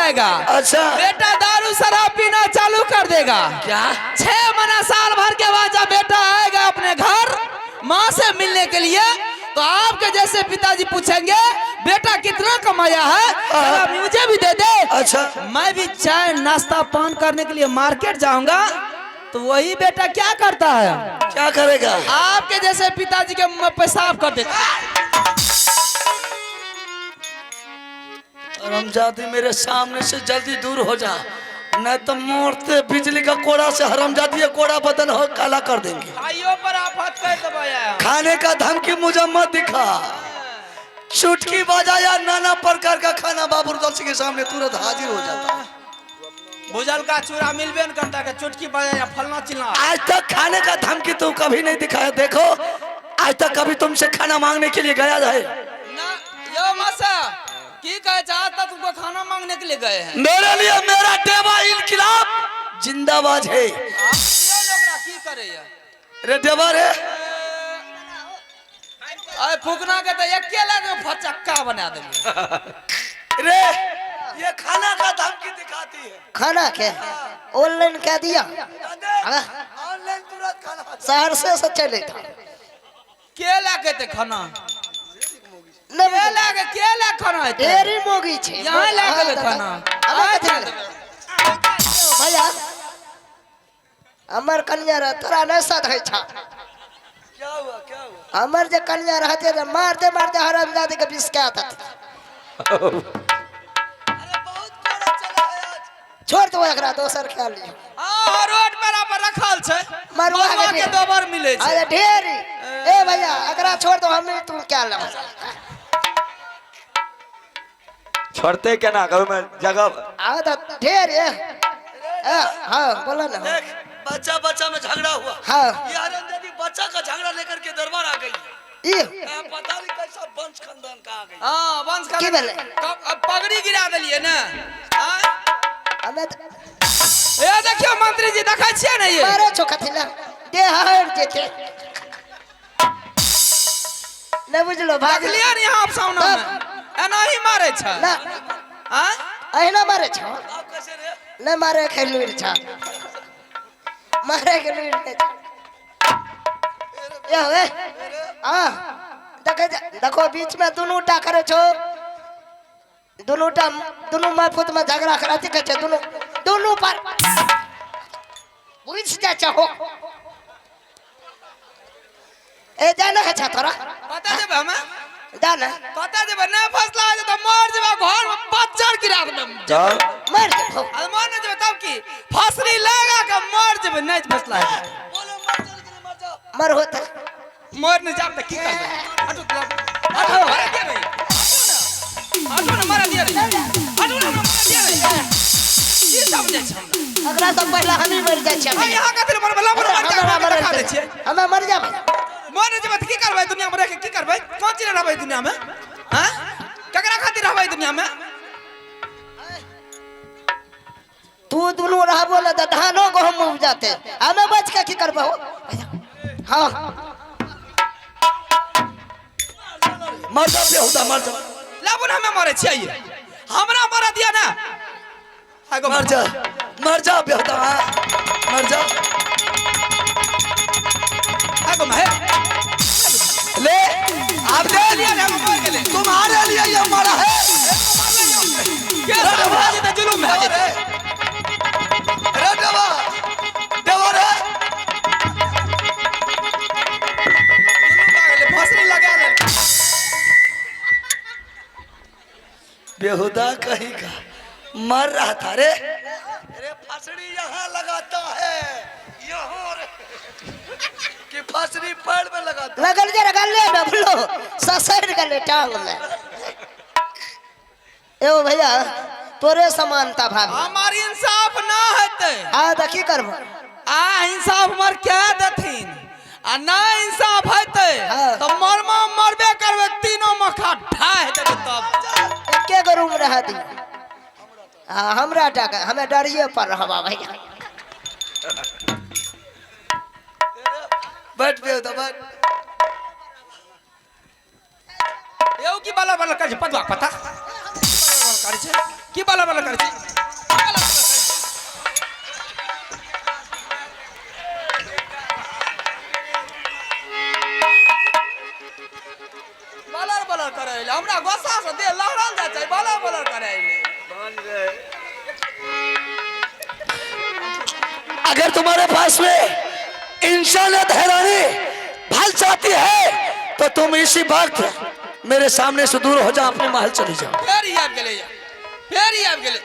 कमाएगा। अच्छा बेटा दारू शराब पीना चालू कर देगा। क्या 6 महीना साल भर के बाद जब बेटा आएगा अपने घर माँ से मिलने के लिए, तो आपके जैसे पिताजी पूछेंगे बेटा कितना कमाया है, जरा मुझे भी दे दे। अच्छा मैं भी चाय नाश्ता पान करने के लिए मार्केट जाऊंगा, तो वही बेटा क्या करता है, क्या करेगा? आपके जैसे पिताजी के मुंह में पेशाब कर देता। हरामजादी मेरे सामने से जल्दी दूर हो जा, नहीं तो मोड़ते बिजली का कोड़ा से हरामजादी कोड़ा बदन हो काला कर देंगे। भाइयों पर आफत कर दबाया। खाने का धमकी मुझे मत दिखा, चुटकी बजाया नाना प्रकार का खाना बाबूरदौल के सामने तुरंत हाजिर हो जाता। भुजल का चूरा मिलबे न करता के चुटकी बजाया फलना चिलना। आज तक खाने का धमकी तू कभी नहीं दिखाया। देखो आज तक कभी तुमसे खाना मांगने के लिए गया है ना? यो मासा की कहे चाहता तुमको खाना मांगने के लिए गए हैं? मेरे लिए मेरा देवा इनकलाब जिंदाबाद है। की करे ये? रे देवा रे अरे फूकना के तो अकेला के फचक्का बना देंगे। रे ये खाना का धमकी दिखाती है। खाना के ऑनलाइन कह दिया, ऑनलाइन तुरंत खाना सहरसे से चले था। के लाके ते खाना नहीं के लाके खाना है ढेरी मोगी छे यहाँ लाके खाना भैया हमर कन्या रह तोरा नहीं सद है छा। क्या हुआ क्या हुआ? हमर जे कन्या रहते रे मारते मारते हरामजादी के विष क्या था। अरे बहुत बड़ा चला है आज। छोड़ दो एकरा दोसर ख्याल लियो। हां रोड पर रखल छै मरवा के दोबर मिले छै। अरे ढेरी ए भैया एकरा छोड़ दो, हमें तू क्या ले छोड़ते क्या ना करूँ मैं जगह आ तो ढेर हां बोला ना। देख बच्चा बच्चा में झगड़ा हुआ। हां ये हरामजादी बच्चा का झगड़ा लेकर के दरबार आ गई। ये पता नहीं कैसा वंश खानदान का आ गई। हां वंश का की भेले? अब पगड़ी गिरा देलिए ना। हां हमें ए देखियो मंत्री जी देखै छियै ने ये मारे छोकथिला दे हर जेते नहीं बुझलो भाग देख लिया नहीं आप सामने में एना ही मारे छ ना हां अहिना मारे छ आप कैसे रे? नहीं मारे खेलुर छ मारे खेलुर ने ये होए हां देखो बीच में दोनों टा करे छो, दोनों माफुत में झगड़ा कराती के छ, दोनों पर बुझ जा चाहो ए जाना है छ तोरा पता देब हमें जाना पता देब ना फसला है तो मर जेबा घर में बच्चा गिरा देब चल मर दे अरे मर न जेबे तब की फसली लगा के मर जेबे नहीं फसला है बोलो मर जा कि मर जा। मर होता मर न जाब त की करबे हटो हटो मार दे भाई हटो ना मार दिया रे हटो ना मार दिया रे की समझे छ अगला तो पहला हम ही मर जाए भाई यहां का फिर मर दिखा दे छियै हमें मर जा भाई मर न जेबे त की करबे दुनिया में रह के की करबे कौन चीज रहबे दुनिया में हां ककरा खातिर रहबे दुनिया में तू दोनों रहबो न त धानो गहूम उग जाते हमें बच के की करबो। हां मर जा बेहुदा मर जा। लाबो हमें मारे छियै हमरा मार दिया ना आगो मर जा बेहुदा मर जा। आगो में ले आप दे लिया ना हम मार के ले तुम्हारे लिए ये मरा है। क्या समाज में जुलूम है रे देवा देवा रे फसली लगा ले बेहुदा कहीं का मर रहा था रे। अरे फसड़ी यहाँ लगाता है यहाँ रे कि फसड़ी पेड़ में लगाता लगल जे लगल ले डबलो ससर गले टांग में ए भैया तोरे समानता भाभी हमारी इंसाफ ना हेते आ त की करबो आ इंसाफ मर क्या देथिन आ ना इंसाफ हेते तो मरबे करबे तीनों मखा ढा हेते तब एके गो रूम रह दी हां हमरा टाका हमें डरिए पर रहबा भैया बैठ बेहुदा बैठ। एउ की बाला बाला कर पता करे छै की बाला बाला कर छी बाला बाला करे हमरा गोसा से दे लहरल जा छै बाला बाला करे अगर तुम्हारे पास में इंसानियत है रानी, भल चाहती है तो तुम इसी वक्त मेरे सामने से दूर हो जाओ, अपने महल चली जाओ। फिर ही आप गले फिर ही आप गले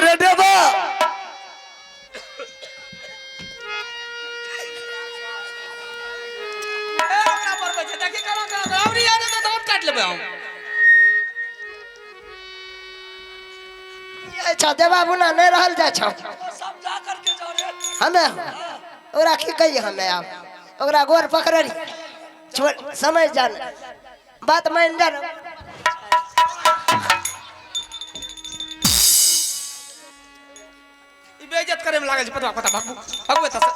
रे देवा हमरा पर बचे देखी करो आवरी याद तो दांत काट लेबे हम अच्छा देवा बुना नहीं रहल जा छौ समझा करके जाओ रे। हमें ओरा की कही हमें आप ओकरा गोर पकड़री छोड़ समझ जान बात मान जान ई बेइज्जत करे में लागल छै पता पता भागू भागू एता से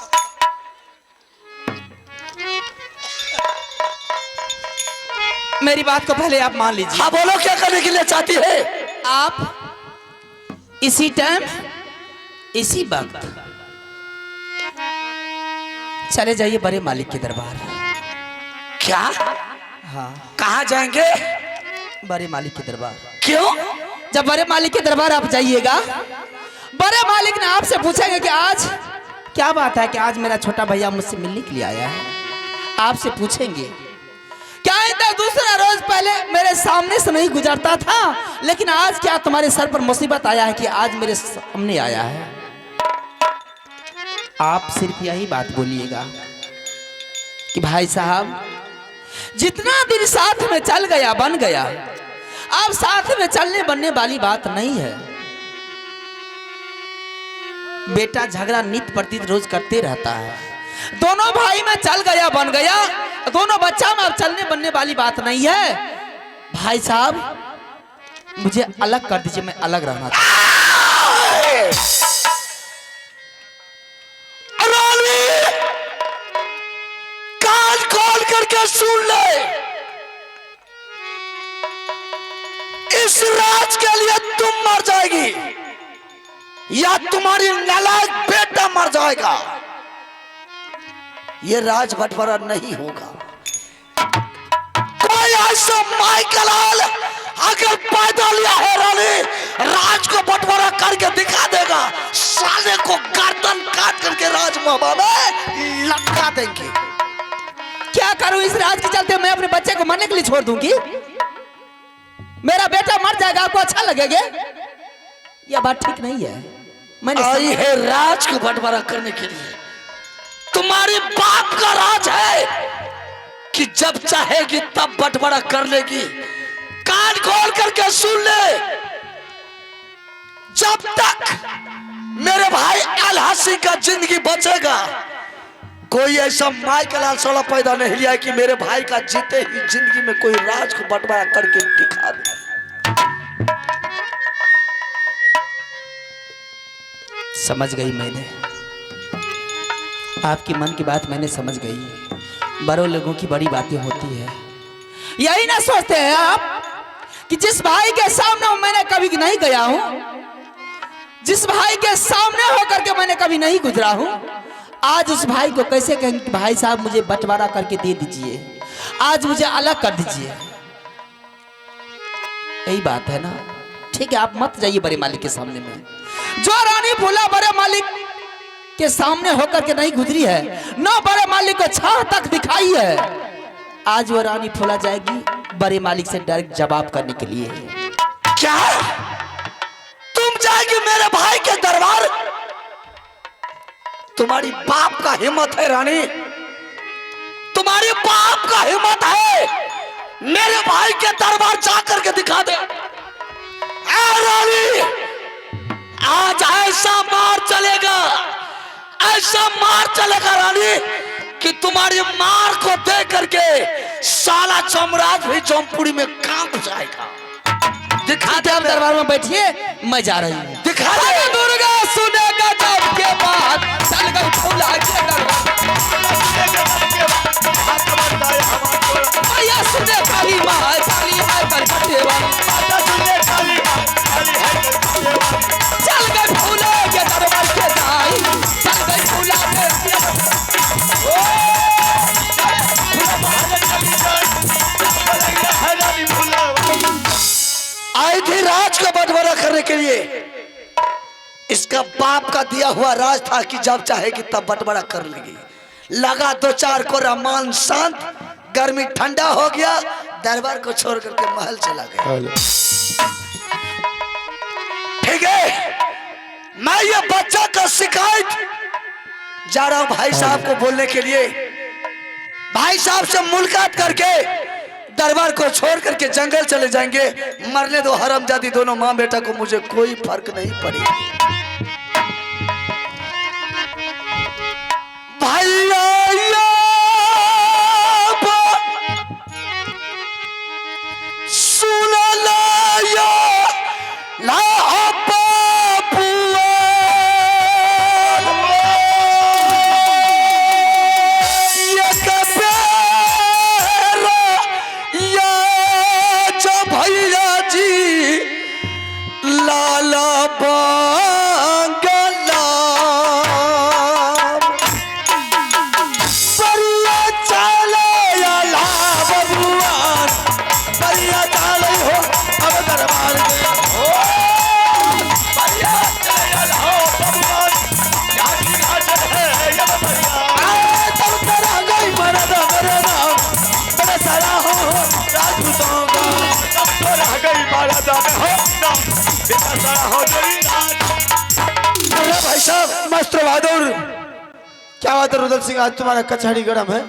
मेरी बात को पहले आप मान लीजिए। हाँ बोलो क्या करने के लिए चाहती है? आप इसी टाइम इसी वक्त चले जाइए बड़े मालिक के दरबार। क्या? हाँ कहाँ जाएंगे? बड़े मालिक के दरबार। क्यों? जब बड़े मालिक के दरबार आप जाइएगा, बड़े मालिक ने आपसे पूछेंगे कि आज क्या बात है कि आज मेरा छोटा भैया मुझसे मिलने के लिए आया है। आपसे पूछेंगे क्या इतना दूसरा रोज पहले मेरे सामने से नहीं गुजरता था, लेकिन आज क्या तुम्हारे सर पर मुसीबत आया है कि आज मेरे सामने आया है। आप सिर्फ यही बात बोलिएगा कि भाई साहब जितना दिन साथ में चल गया बन गया, अब साथ में चलने बनने वाली बात नहीं है। बेटा झगड़ा नित्य प्रति रोज करते रहता है, दोनों भाई में चल गया बन गया, दोनों बच्चा में अब चलने बनने वाली बात नहीं है। भाई साहब मुझे अलग कर दीजिए, मैं अलग रहना कान खोल करके सुन ले, इस राज के लिए तुम मर जाएगी या तुम्हारी नालायक बेटा मर जाएगा। ये राज बंटवारा नहीं होगा। कोई ऐसा माइकलाल अगर पैदा लिया है रानी, राज को बंटवारा करके दिखा देगा, साले को गर्दन काट करके राज महबा में लटका देंगे। क्या करूं इस राज के चलते? मैं अपने बच्चे को मरने के लिए छोड़ दूंगी? मेरा बेटा मर जाएगा, आपको अच्छा लगेगा? यह बात ठीक नहीं है। मैंने आई है राज को बंटवारा करने के लिए। तुम्हारे बाप का राज है कि जब चाहेगी तब बंटवारा कर लेगी। कान खोल करके सुन ले, जब तक मेरे भाई अलहसी का जिंदगी बचेगा, कोई ऐसा माइकलाल सोला पैदा नहीं लिया कि मेरे भाई का जीते ही जिंदगी में कोई राज को बंटवारा करके दिखा दे। समझ गई मैंने, आपकी मन की बात मैंने समझ गई। बड़ों लोगों की बड़ी बातें होती है। यही ना सोचते हैं आप कि जिस भाई के सामने मैंने कभी नहीं गया हूं, जिस भाई के सामने होकर के मैंने कभी नहीं गुजरा हूं, आज उस भाई को कैसे कहेंगे कि भाई साहब मुझे बंटवारा करके दे दीजिए, आज मुझे अलग कर दीजिए। यही बात है ना। ठीक है, आप मत जाइए बड़े मालिक के सामने में। जो रानी फूला बड़े मालिक के सामने होकर के नहीं गुजरी है, न बड़े मालिक को छाह तक दिखाई है, आज वो रानी फूला जाएगी बड़े मालिक से डायरेक्ट जवाब करने के लिए। क्या तुम जाएगी मेरे भाई के दरबार? तुम्हारी बाप का हिम्मत है रानी, तुम्हारी बाप का हिम्मत है मेरे भाई के दरबार जाकर के दिखा दे। रानी आज ऐसा मार चलेगा, ऐसा मार चलेगा रानी कि तुम्हारी मार को देख करके साला चमराज भी जौनपुरी में कांप जाएगा। दिखा दे। आप दरबार में बैठिए, मैं जा रही हूँ। दिखा दे। दुर्गा सुनेगा जब के बाद चल गई फूला के दरबार। के लिए। इसका बाप का दिया हुआ राज था कि जब चाहेगी तब बंटवारा कर लेगी। लगा 2-4 को रमान शांत, गर्मी ठंडा हो गया, दरबार को छोड़ करके महल चला गया। ठीक है, मैं ये बच्चा का शिकायत जा रहा हूं भाई साहब को बोलने के लिए। भाई साहब से मुलाकात करके दरबार को छोड़ करके जंगल चले जाएंगे। मरने दो हरामजादी दोनों माँ बेटा को, मुझे कोई फर्क नहीं पड़ेगी। भैया सुन ला भाई साहब। मास्टर बहादुर, क्या बात है रुदल सिंह, आज तुम्हारा कचहरी गरम है?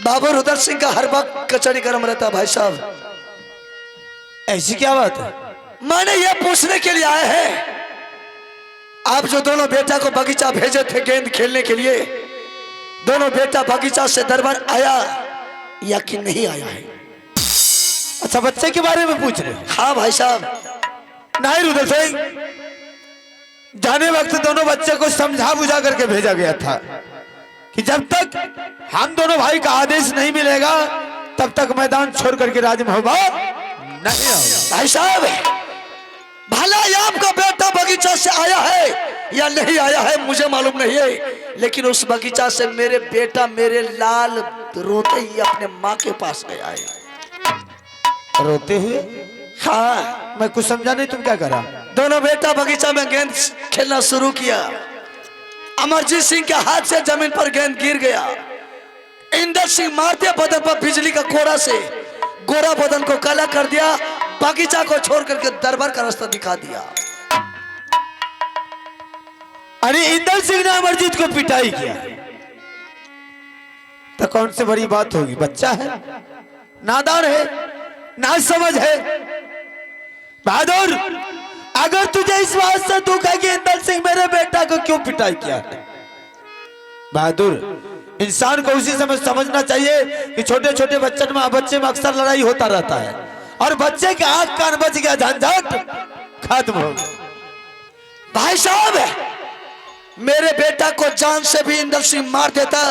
बाबू रुदल सिंह का हर वक्त कचहरी गर्म रहता है भाई साहब। ऐसी क्या बात है? मैंने ये पूछने के लिए आए हैं, आप जो दोनों बेटा को बगीचा भेजे थे गेंद खेलने के लिए, दोनों बेटा बगीचा से दरबार आया या कि नहीं आया है? अच्छा, बच्चे के बारे में पूछ रहे हो? हाँ भाई साहब। नहीं रुदल सिंह, जाने वक्त दोनों बच्चे को समझा बुझा करके भेजा गया था कि जब तक हम दोनों भाई का आदेश नहीं मिलेगा तब तक मैदान छोड़ करके राजमहल नहीं आओगे। भाई साहब, भला ये आपका बेटा बगीचा से आया है या नहीं आया है मुझे मालूम नहीं है, लेकिन उस बगीचा से मेरे बेटा मेरे लाल रोते ही अपने माँ के पास गया है। रोते हुए? हाँ, मैं कुछ समझा नहीं, तुम क्या करा? दोनों बेटा बगीचा में गेंद खेलना शुरू किया। अमरजीत सिंह के हाथ से जमीन पर गेंद गिर गया। इंदर सिंह मारते बदन पर बिजली का कोड़ा से गोरा बदन को काला कर दिया। बगीचा को छोड़ करके दरबार का रास्ता दिखा दिया। अरे इंदर सिंह ने अमरजीत को पिटाई किया तो कौन सी बड़ी बात होगी? बच्चा है, नादान है, ना समझ है। बहादुर, अगर तुझे इस बात से दुख है कि इंदर सिंह मेरे बेटा को क्यों पिटाई किया है, बहादुर, इंसान को उसी समय समझना चाहिए कि छोटे छोटे बच्चे में अक्सर लड़ाई होता रहता है और बच्चे के आंख कान बच गया, झंझट खत्म हो गया। भाई साहब, मेरे बेटा को जान से भी इंदर सिंह मार देता,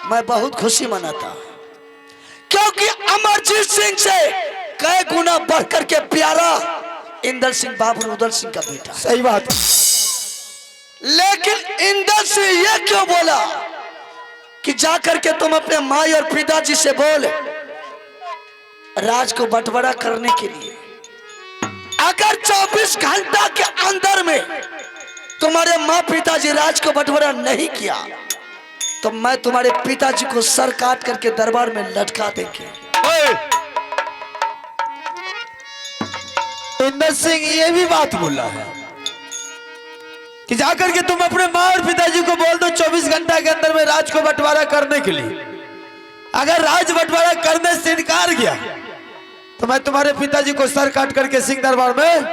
मैं बहुत खुशी मनाता, क्योंकि अमरजीत सिंह से कई गुना बढ़ करके प्यारा इंदर सिंह बाबू रुदल सिंह का बेटा। सही बात। लेकिन इंदर सिंह ये क्यों बोला कि जाकर के तुम अपने माई और पिताजी से बोल राज को बंटवारा करने के लिए। अगर 24 घंटा के अंदर में तुम्हारे माँ पिताजी राज को बंटवारा नहीं किया तो मैं तुम्हारे पिताजी को सर काट करके दरबार में लटका देंगे। इंदर सिंह ये भी बात बोला है कि जाकर के तुम अपने माँ और पिताजी को बोल दो 24 घंटा के अंदर में राज को बंटवारा करने के लिए। अगर राज बंटवारा करने से इनकार किया तो मैं तुम्हारे पिताजी को सर काट करके सिंह दरबार में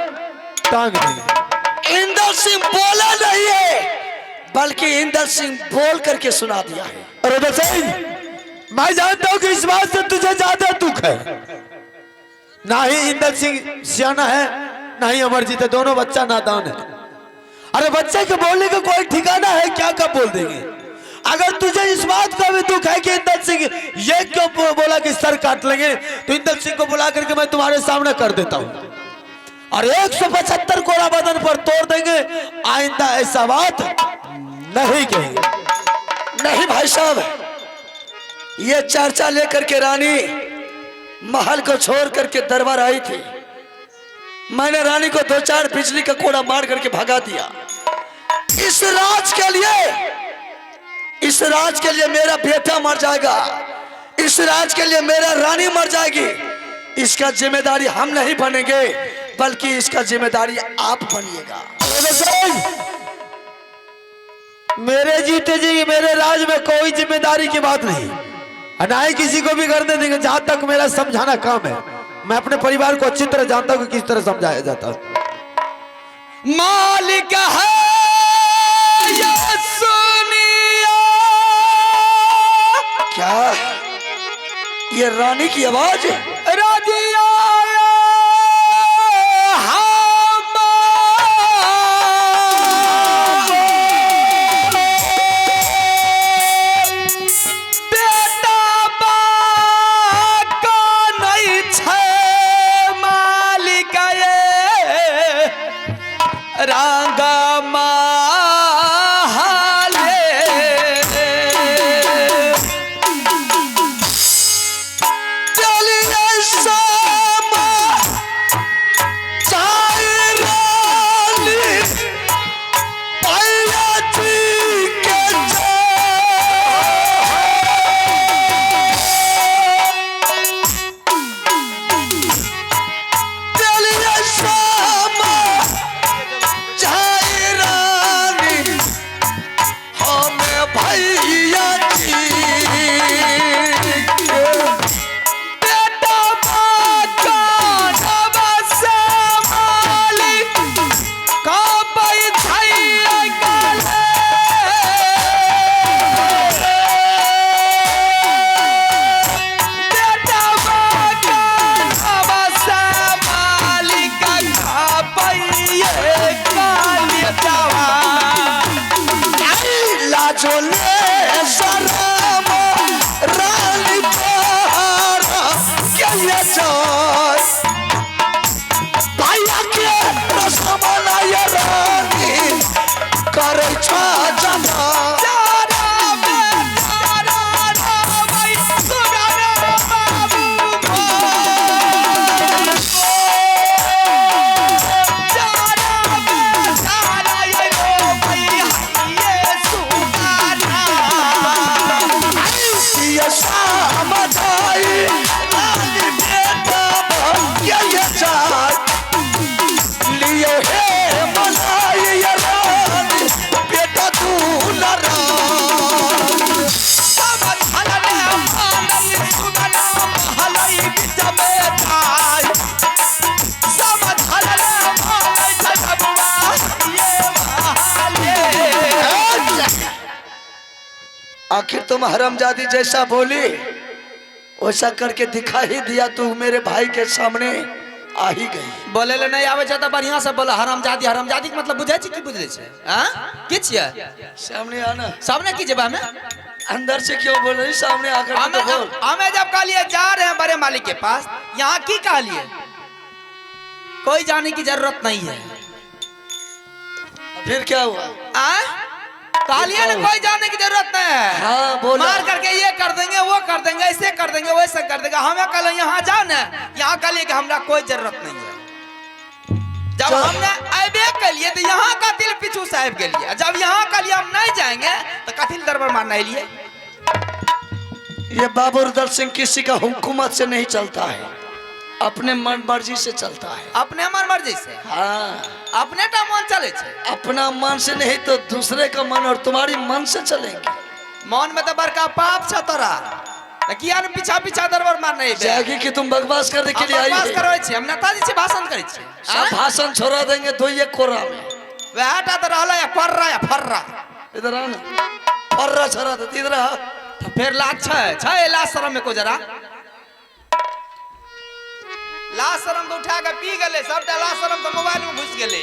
टांग दूंगा। इंदर सिंह बोला नहीं है, बल्कि इंदर सिंह बोल करके सुना दिया है। और उदय सिंह, मैं जानता हूं कि इस बात से तुझे ज्यादा दुख है। ना ही इंदर सिंह सियाना है, ना ही अमरजीत है, दोनों बच्चा नादान है। अरे बच्चे के बोलने का कोई ठिकाना है क्या? कब बोल देंगे? अगर तुझे इस बात का भी दुख है कि इंदर सिंह ये क्यों बोला कि सर काट लेंगे, तो इंदर सिंह को बुला करके मैं तुम्हारे सामने कर देता हूं और 175 कोड़ा बदन पर तोड़ देंगे। आइंदा ऐसा बात नहीं कहेंगे। नहीं भाई साहब, ये चर्चा लेकर के रानी महल को छोड़ करके दरबार आई थी। मैंने रानी को 2-4 बिजली का कोड़ा मार करके भगा दिया। इस राज के लिए मेरा बेटा मर जाएगा, इस राज के लिए मेरा रानी मर जाएगी। इसका जिम्मेदारी हम नहीं बनेंगे, बल्कि इसका जिम्मेदारी आप बनिएगा। मेरे जीते जी मेरे राज में कोई जिम्मेदारी की बात नहीं, और ना ही किसी को भी करने देंगे। जहां तक मेरा समझाना काम है, मैं अपने परिवार को अच्छी तरह जानता हूं कि किस तरह समझाया जाता है। मालिक है ये सुनिया। क्या ये रानी की आवाज? रजिया आखिर तुम हरामजादी जैसा बोली, वैसा करके दिखा ही दिया। तू मेरे भाई के सामने आ ही गई। बोले ले नहीं आवे तो बढ़िया से बोला। हरामजादी, हरामजादी के मतलब बुझे छी की बुझले छे? हां की छिए? सामने आना। सामने की जब हमें अंदर से क्यों बोल रही? सामने आकर तो बोल। हमें जब कह लिए जा रहे हैं बड़े मालिक के पास, यहाँ की कह लिए? कोई जाने की जरूरत नहीं है। फिर क्या हुआ? कालिया ने कोई जाने की जरूरत नहीं है। हाँ बोला। मार करके ये कर देंगे, वो कर देंगे, ऐसे कर देंगे, वैसे कर देंगे। हमें कल यहाँ जाना, यहाँ कल कि हमरा कोई जरूरत नहीं है। जब हमने आबे के लिए तो यहाँ का दिल पीछू साहब के लिए, जब यहाँ के लिए हम नहीं जाएंगे तो कथिल दरबार मारने लिए। ये बाबूरदल सिंह किसी का हुकूमत से नहीं चलता है, अपने मन मर्जी से चलता है। अपने मन मर्जी से? हाँ, अपने का मन चले छे। अपना मन से नहीं तो दूसरे का मन और तुम्हारी मन से चलेंगे। मन में तो बड़का पाप छ तोरा। किया ने पीछा पीछा दरबार मारने जागी कि तुम बकवास करने के लिए आई हो। बकवास करै छी, हम नेताजी से भाषण करै छी। सब भाषण छोड़ा देंगे तो ये कोरा में। वहटा तो रहला या फर्रा या फर्रा। इधर आ ना, फर्रा छोड़ा दे इधर आ। तो फिर लाज छै लाज शरम में को जरा। लाज शरम तो उठा के पी गेले, सबटा लाज शरम तो मोबाइल में घुस गेले।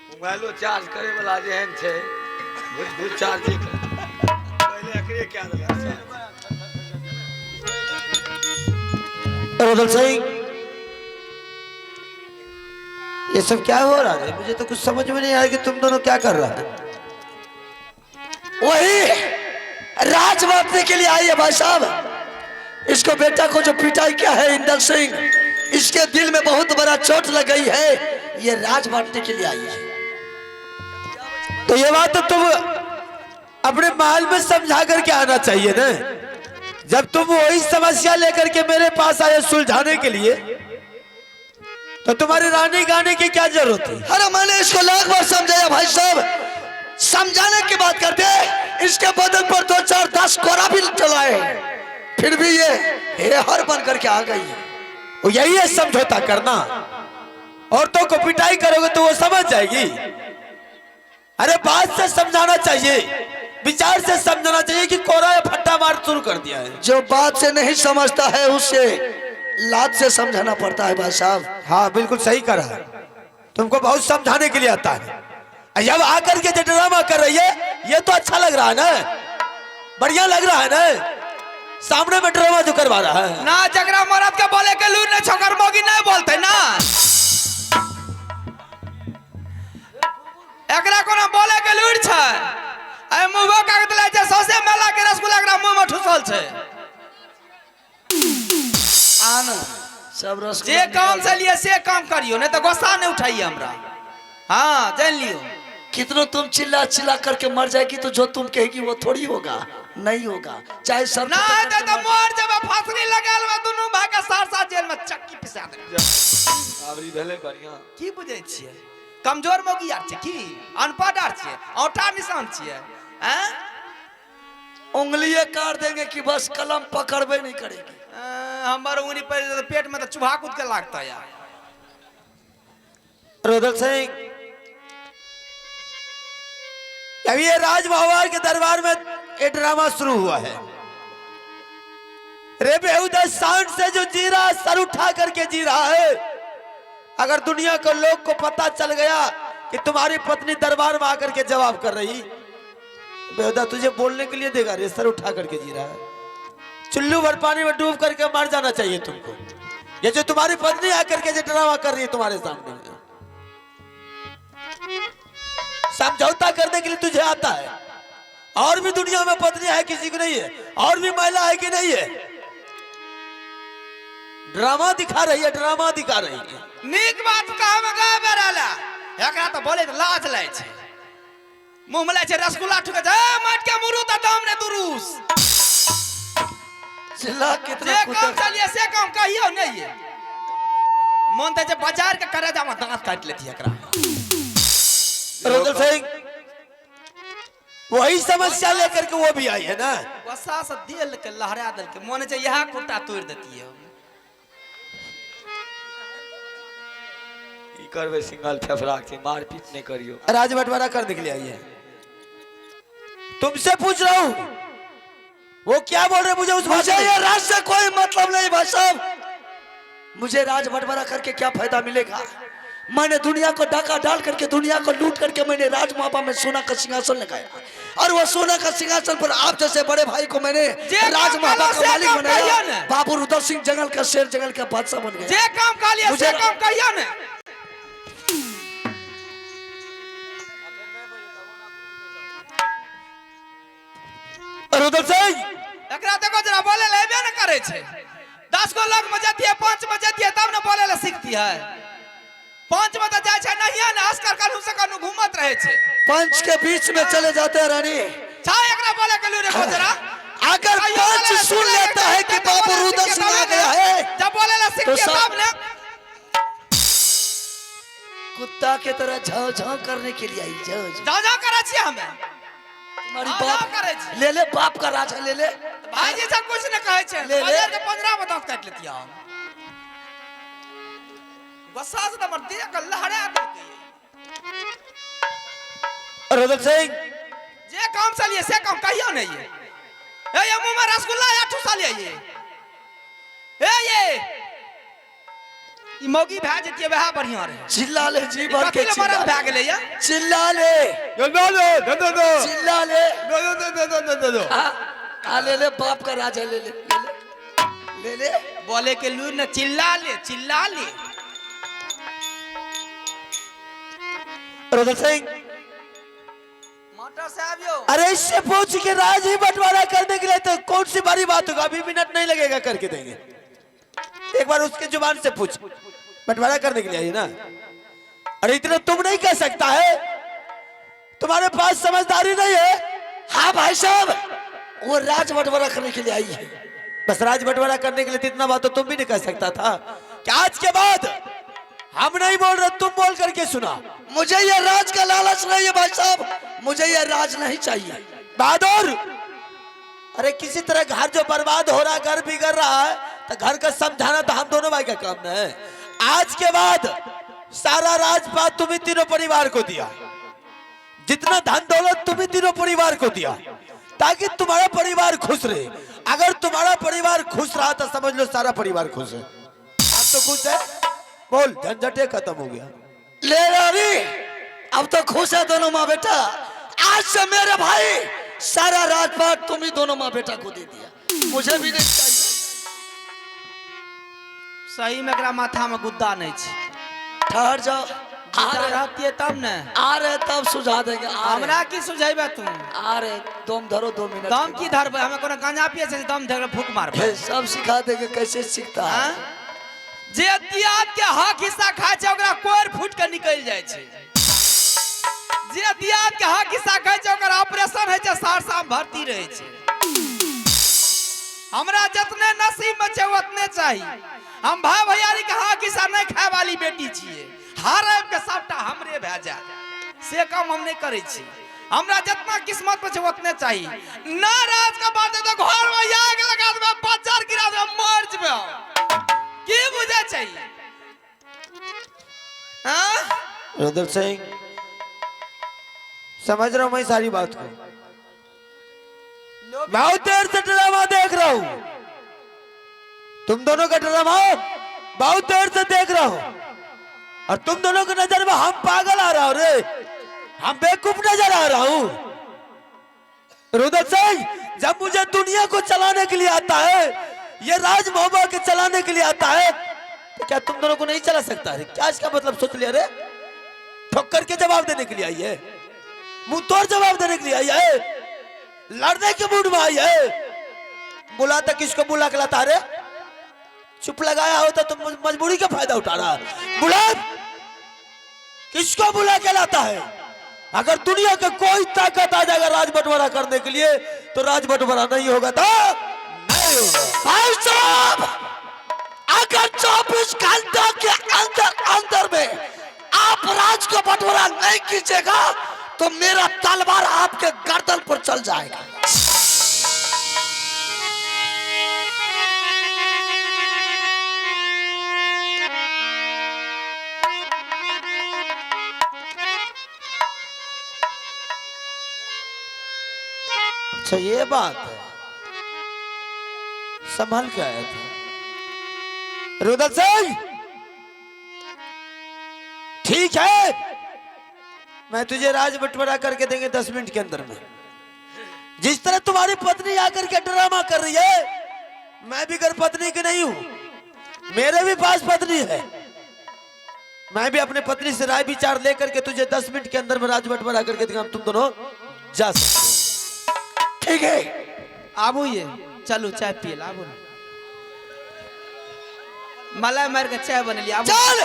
मोबाइलो चार्ज करे वाला जेहन छे, घुस चार्ज पहले एकरे क्या दला। रोदल सिंह, ये सब क्या हो रहा है? मुझे तो कुछ समझ में नहीं आया कि तुम दोनों क्या कर रहा है। वही राज बांटने के लिए आई है भाई साहब। इसको बेटा को जो पिटाई किया है इंदल सिंह, इसके दिल में बहुत बड़ा चोट लग गई है, ये राज बांटने के लिए आई है। तो ये बात तो तुम अपने महल में समझा करके आना चाहिए ना। जब तुम वही समस्या लेकर के मेरे पास आए सुलझाने के लिए, तो तुम्हारी रानी गाने की क्या जरूरत है? अरे मैंने इसको लाख बार समझाया भाई साहब, समझाने की बात करते, इसके बदन पर 2 4 10 कोरा भी चलाए, फिर भी ये हर बन करके आ गई है। वो यही है समझौता करना। औरतों को पिटाई करोगे तो वो समझ जाएगी। अरे बात से समझाना चाहिए, विचार से समझाना चाहिए कि कोरा या फट्टा मार शुरू कर दिया है। जो बात से नहीं समझता है उसे लात से समझाना पड़ता है भाई साहब। हाँ बिल्कुल सही करा, तुमको बहुत समझाने के लिए आता है। जब आकर के जो ड्रामा कर रही है, ये तो अच्छा लग रहा है ना, बढ़िया लग रहा है ना। सामने में ड्रामा जो करवा रहा है ना, जगरा मरद के बोले के लूर ने छोकर मोगी नहीं बोलते ना। एकरा कोनो बोले के लूर छै, ए मुंह कागत ले जे सौसे मेला के रसगुल्ला एकरा मुंह में ठुसल छै। आना सब रस जे काम से लिए से काम करियो, नहीं तो गुस्सा नहीं उठाइए हमरा। हाँ जान लियो, कितनों तुम चिल्ला चिल्ला करके मर जाएगी तो जो तुम कहेगी वो थोड़ी होगा, नहीं होगा। चाहे सब ना दे तो मोर जब फांसी लगाल में दोनों भाई के साथ जेल में चक्की पिसा दे। आवरी भेले बढ़िया। की बुझे छिए, कमजोर मोगी यार छै की, अनपढ़ आर छिए, औटा निशान छिए। हैं उंगलियां काट देंगे कि बस कलम पकड़बे नहीं करेगी। हमर उंगली पर पेट में तो चूहा कूद के लागता यार। रुदल सिंह, अभी ये राजभवन के दरबार में ये ड्रामा शुरू हुआ है। रे बेहुदा शान से जो जी रहा, सर उठा करके जी रहा है। अगर दुनिया को लोग को पता चल गया कि तुम्हारी पत्नी दरबार में आकर के जवाब कर रही, बेहुदा तुझे बोलने के लिए देगा रे, सर उठा करके जी रहा है। चुल्लू भर पानी में डूब करके मर जाना चाहिए तुमको। ये जो तुम्हारी पत्नी आकर के जो ड्रामा कर रही है तुम्हारे सामने, समझौता करने के लिए तुझे आता है। और भी दुनिया में पत्नी है किसी को नहीं है, और भी महिला है कि नहीं है। ड्रामा दिखा रही है, ड्रामा दिखा रही है। नीक बात कहब गा बेराला, एकरा तो बोले तो लाज लै छै, मुंह में लै छै रसगुल्ला ठुके छै, मट के मुरु त दाम ने दुरुस। चिल्ला कितना जे काम चलिए से काम कहियो नहीं है। मन ते जे बाजार के करे जामा दांत काट लेती एकरा। रुदल सिंह, वही समस्या लेकर के वो भी आई है ना। गुस्सा से दिल के लहरा दल के मन छै यह कुर्ता तोड़ देती है। ई करबे सिंगल फेफड़ा के मारपीट नहीं करियो। राज बंटवारा करने के लिए आई है। तुमसे पूछ रहा हूँ, वो क्या बोल रहे मुझे उस मुझे ये राज से कोई मतलब नहीं भाई साहब। मुझे राज बंटवारा करके क्या फायदा मिलेगा? मैंने दुनिया को डाका डाल करके, दुनिया को लूट करके मैंने राज मापा में सोना का सिंहासन लगाया, और वो सोना का सिंहासन पर आप जैसे बड़े भाई को मैंने राज मापा का मालिक बनाया। बाबू रुदल सिंह जंगल का शेर, जंगल का बादशाह बन गया। जे काम का लिए से काम कहियो ने। रुदल सिंह, एकरा देखो जरा बोले लेबे न करे छै। 10 गो लोग में जतिए, 5 में जतिए तब न बोले ले सीखती है। 5 में तो जाय छै नहीं ना, अस्कर कानू से कानू घूमत रहे छै। पंच के बीच में चले जाते हैं रानी। छा एकरा बोले के लूरे को जरा। अगर पंच सुन लेता है कि बाबू रुदल सिंह आ गया है, जब बोले ले सीखती तब ने कुत्ता के तरह झाव झाव करने के लिए आई। जा जा करे छी हमें। तुम्हारी हाँ, बाप हाँ, करे छी। ले ले, बाप का राज है, ले ले। भाई जी से कुछ न कहे छै, ले ले। बाजार के 15 में दांत काट लेती हम। गुस्सा से तो मर दिया कल लहरा देती। रुदल सिंह, जे काम चलिए से काम कहियो नहीं है। ए ये मुंह में रसगुल्ला या ठुसा ले ये। ए ये ई मौगी भै जतिए वह बढ़िया रहे। चिल्ला ले जी भर के, कथि ले मरद भै गेले या। चिल्ला ले, दो चिल्ला ले। दो। आ ले ले, बाप का राज है, ले ले ले ले। बोले के लूर न चिल्ला ले, चिल्ला ले। रुदल सिंह, मोटर से आवियो। अरे इससे पूछ के राज ही बंटवारा करने के लिए तो कौन सी बड़ी बात होगा, अभी मिनट नहीं लगेगा करके देंगे। एक बार उसकी जुबान से पूछ, बंटवारा करने के लिए आई ना? अरे इतना तुम नहीं कह सकता है? तुम्हारे पास समझदारी नहीं है? हाँ भाई साहब, वो राज बंटवारा करने के लिए आई है। बस राज बंटवारा करने के लिए इतना बात तो तुम भी नहीं कह सकता था कि आज के बाद हम नहीं बोल रहे, तुम बोल करके सुना। मुझे ये राज का लालच नहीं है भाई साहब, मुझे ये राज नहीं चाहिए। बहादुर, अरे किसी तरह घर जो बर्बाद हो रहा है, घर बिगड़ रहा है, तो घर का समझाना तो हम दोनों भाई का काम है। आज के बाद सारा राजपाट तुम्ही तीनों परिवार को दिया, जितना धन दौलत तुम्ही तीनों परिवार को दिया, ताकि तुम्हारा परिवार खुश रहे। अगर तुम्हारा परिवार खुश रहा तो समझ लो सारा परिवार खुश है। अब तो खुश है, बोल, झंझटे खत्म हो गया। ले रानी, अब तो खुश है दोनों माँ बेटा। आज से मेरे भाई सारा राजपाट तुम ही दोनों माँ बेटा को दे दिया, मुझे भी नहीं चाहिए। सही में एकरा माथा में गुद्दा नहीं छे। ठहर जाओ, आ गुद्दा रहे रहती है तब न। आ रहे तब सुझा देंगे। हमरा की सुझाइबे तू? आ रहे, दम धरो 2 मिनट। दम की धरबे? हमें कोनो गांजा पिए छे दम धर फूक मारबे? फिर सब सिखा देंगे कैसे सीखता है। हाँ? जे दियाद के हक हिस्सा खाय छे ओकरा कोर फूट के निकल जाय छे। जे दियाद के हक हिस्सा खाय छे ओकरा ऑपरेशन होय छे, सहरसा में भर्ती रहे छे। हमरा जितने नसीब में छे उतने चाहिए। हम भाई भैयारी के हक हिस्सा नहीं खाय वाली बेटी छिए। हारब के सबटा हमरे भे जा, से काम हम नहीं करे छी। हमरा जितना किस्मत में छे उतने चाहिए। नाराज का बात है तो घर में आग लगा देबे, 5-4 गिरा देबे, मर जबे। की बुझे चाहिए? हाँ? रुद्र सिंह, समझ रहा हूं मैं सारी बात को। बहुत देर से ड्रामा देख रहा हूं, तुम दोनों का ड्रामा बहुत देर से देख रहा हूं, और तुम दोनों की नजर में हम पागल आ रहा हूं रे, हम बेवकूफ नजर आ रहा हूं। रुद्र सिंह, जब मुझे दुनिया को चलाने के लिए आता है, ये राज मोहब्बत के चलाने के लिए आता है, तो क्या तुम दोनों को नहीं चला सकता है? क्या इसका मतलब सोच लिया रे? ठोकर के जवाब देने के लिए आई है, मुंह तोड़ जवाब देने के लिए आई है, लड़ने के मूड में आई है। बुलाता किसको बुला के लाता रे? चुप लगाया होता तो मजबूरी का फायदा उठा रहा। बुला, किसको बुला के लाता है? अगर दुनिया का कोई ताकत आ जाएगा राज बंटवारा करने के लिए, तो राज बंटवारा नहीं होगा तो नहीं होगा। भाई साहब, अगर 24 घंटे के अंदर अंदर में आप राज को बंटवारा नहीं कीजिएगा तो मेरा तलवार आपके गर्दन पर चल जाएगा। अच्छा ये बात है, संभल के आया था। रुद्र सिंह, ठीक है, मैं तुझे राज बंटवारा करके देंगे 10 मिनट के अंदर में। जिस तरह तुम्हारी पत्नी आकर के ड्रामा कर रही है, मैं भी घर पत्नी की नहीं हूं, मेरे भी पास पत्नी है। मैं भी अपने पत्नी से राय विचार लेकर के तुझे 10 मिनट के अंदर में राज बंटवारा करके देंगे, हम तुम दोनों जा सकते हो। ठीक है, आबू ये चलो चाय पिए ला। आबू मलाई मार के चाय बन लिया। चल,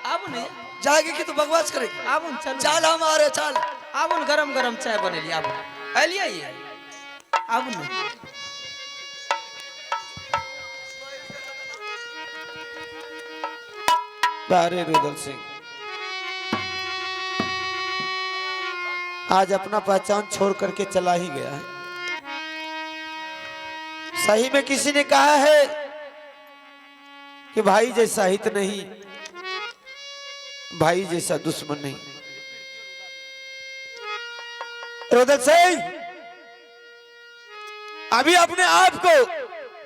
आबू नहीं जाएगी कि तू बकवास करेगी? आबू न, चलो चल हम आ रहे, चल। आबू न, गरम गरम चाय बन लिया। आबू अलिया ये आबू न। अरे रुद्र सिंह, आज अपना पहचान छोड़ करके चला ही गया है। सही में किसी ने कहा है कि भाई जैसा हित नहीं, भाई जैसा दुश्मन नहीं। रुद्र सिंह, अभी अपने आप को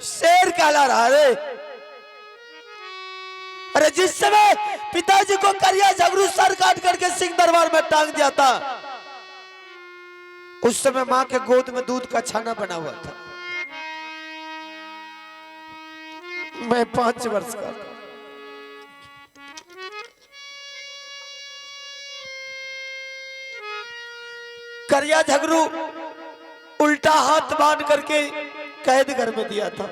शेर कहला रहा रे। अरे जिस समय पिताजी को करिया झगड़ू सर काट करके सिंह दरबार में टांग दिया था, उस समय मां के गोद में दूध का छाना बना हुआ था। मैं 5 वर्ष का था। करिया झगड़ू उल्टा हाथ बांध करके कैद घर में दिया था।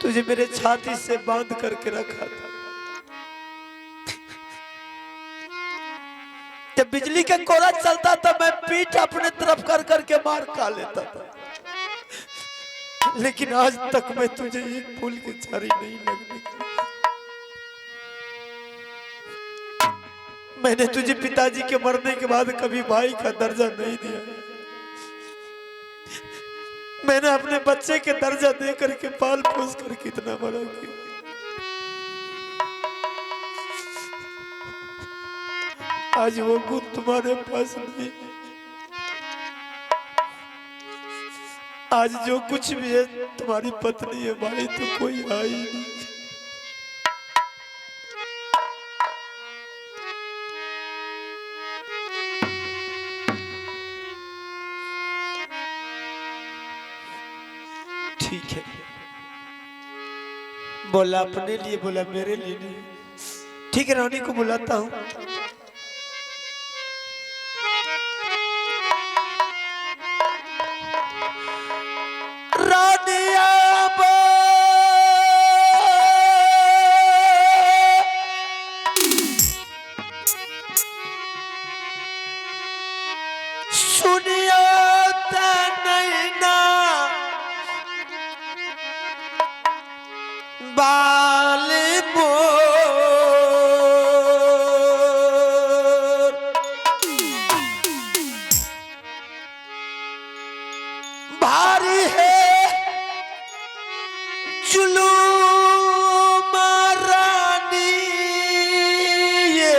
तुझे मेरे छाती से बांध करके रखा था। जब बिजली का कोहरा चलता था मैं पीठ अपने तरफ कर करके मार खा लेता था, लेकिन आज तक मैं तुझे एक फूल की झाड़ी नहीं लगने दी। मैंने तुझे पिताजी के मरने के बाद कभी भाई का दर्जा नहीं दिया। मैंने अपने बच्चे के दर्जा दे करके पाल पोस कर कितना बड़ा किया। आज वो गुण तुम्हारे पास नहीं। आज जो कुछ भी है तुम्हारी पत्नी है, भाई तो कोई है ही नहीं। ठीक है, बोला अपने लिए, बोला मेरे लिए नहीं। ठीक है, रानी को बुलाता हूँ। भारी है जुलूम रानी ये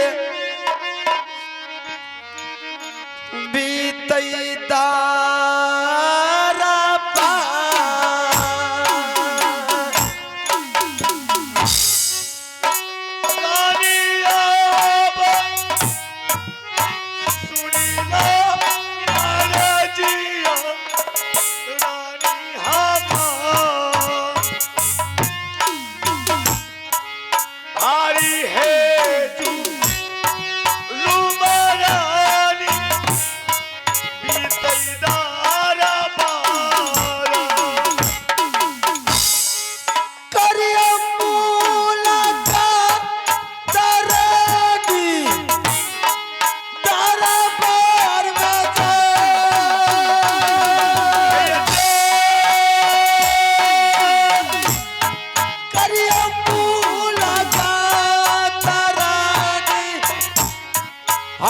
बीतैदारा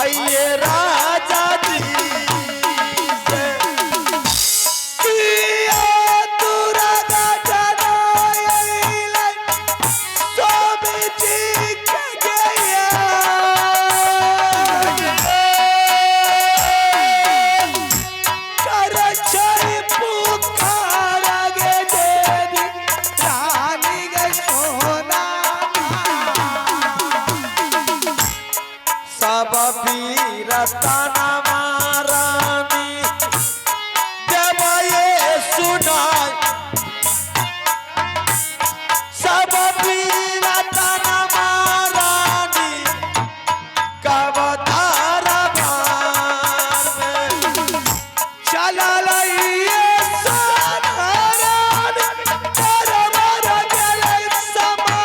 ये राजा जी से किया दुर्गा जनाइले सब जी के गया कर छई पुकार गे देवी रानी गे सोना सब वीरताना महारानी जब ये सुनाई सब वीरताना महारानी कब धारा भार में चला लइए साधारण तरवर गले समा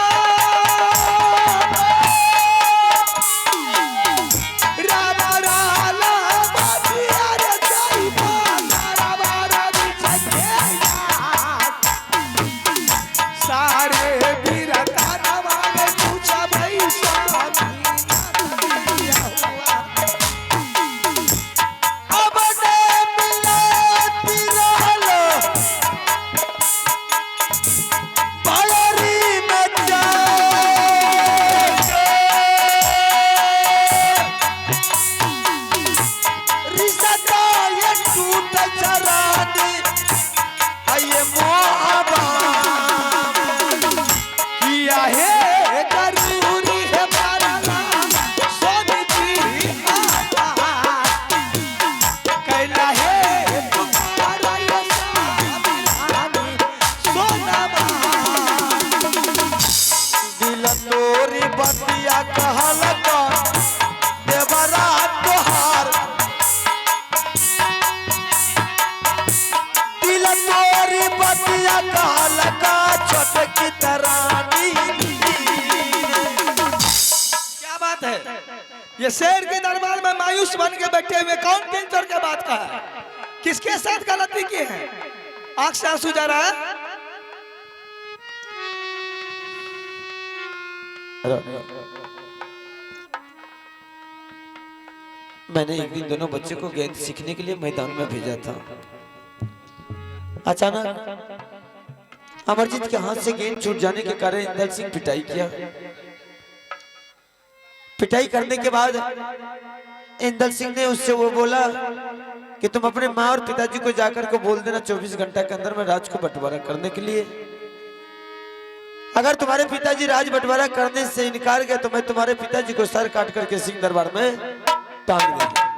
कहल का छोटकी तरानी। क्या बात है, ये शेर के दरबार में मायूस बन के बैठे हुए कौन टेंशन के बात का है? किसके साथ गलती की है? आंख से आंसू जा रहा है। मैंने एक दिन दोनों बच्चे को गेंद सीखने के लिए मैदान में भेजा था। अचानक अमरजीत के हाथ से गेंद छूट जाने के कारण इंदल सिंह पिटाई किया। पिटाई करने के बाद इंदल सिंह ने उससे वो बोला कि तुम अपने माँ और पिताजी को जाकर को बोल देना 24 घंटा के अंदर मैं राज को बंटवारा करने के लिए। अगर तुम्हारे पिताजी राज बंटवारा करने से इनकार किया तो मैं तुम्हारे पिताजी को सर काट करके सिंह दरबार में टांग देंगे।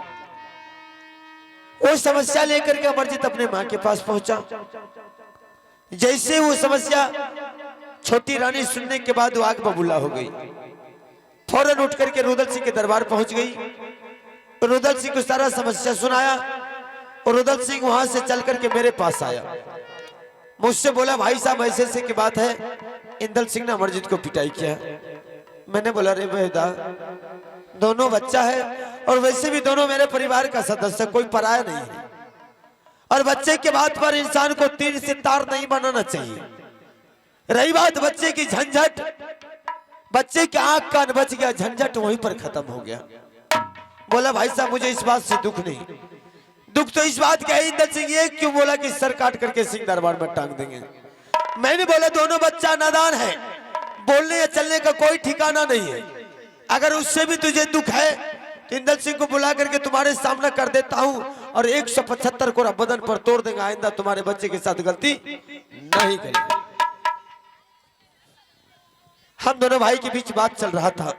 वो समस्या लेकर के अमरजीत अपने माँ के पास पहुंचा। जैसे वो समस्या छोटी रानी सुनने के बाद वो आग बबूला हो गई। फौरन उठ करके रुदल सिंह के दरबार पहुंच गई। रुदल सिंह को सारा समस्या सुनाया और रुदल सिंह वहां से चल करके मेरे पास आया। मुझसे बोला भाई साहब ऐसे ऐसे की बात है, इंदल सिंह ने अमरजीत को पिटाई किया। मैंने बोला रे बेटा, दोनों बच्चा है और वैसे भी दोनों मेरे परिवार का सदस्य, कोई पराया नहीं है। और बच्चे के बात पर इंसान को तीर से तार नहीं बनाना चाहिए। रही बात बच्चे की झंझट, बच्चे के आंख कान बच गया, झंझट वहीं पर खत्म हो गया। बोला भाई साहब मुझे इस बात से दुख नहीं, दुख तो इस बात का है इंदल सिंह ये क्यों बोला कि सर काट करके सिंह दरबार में टांग देंगे। मैंने बोला दोनों बच्चा नादान है, बोलने या चलने का कोई ठिकाना नहीं है। अगर उससे भी तुझे दुख है तो इंदल सिंह को बुला करके तुम्हारे सामने कर देता हूं और 175 को बदन पर तोड़ देंगे। आइंदा तुम्हारे बच्चे के साथ गलती नहीं करेंगे। हम दोनों भाई के बीच बात चल रहा था।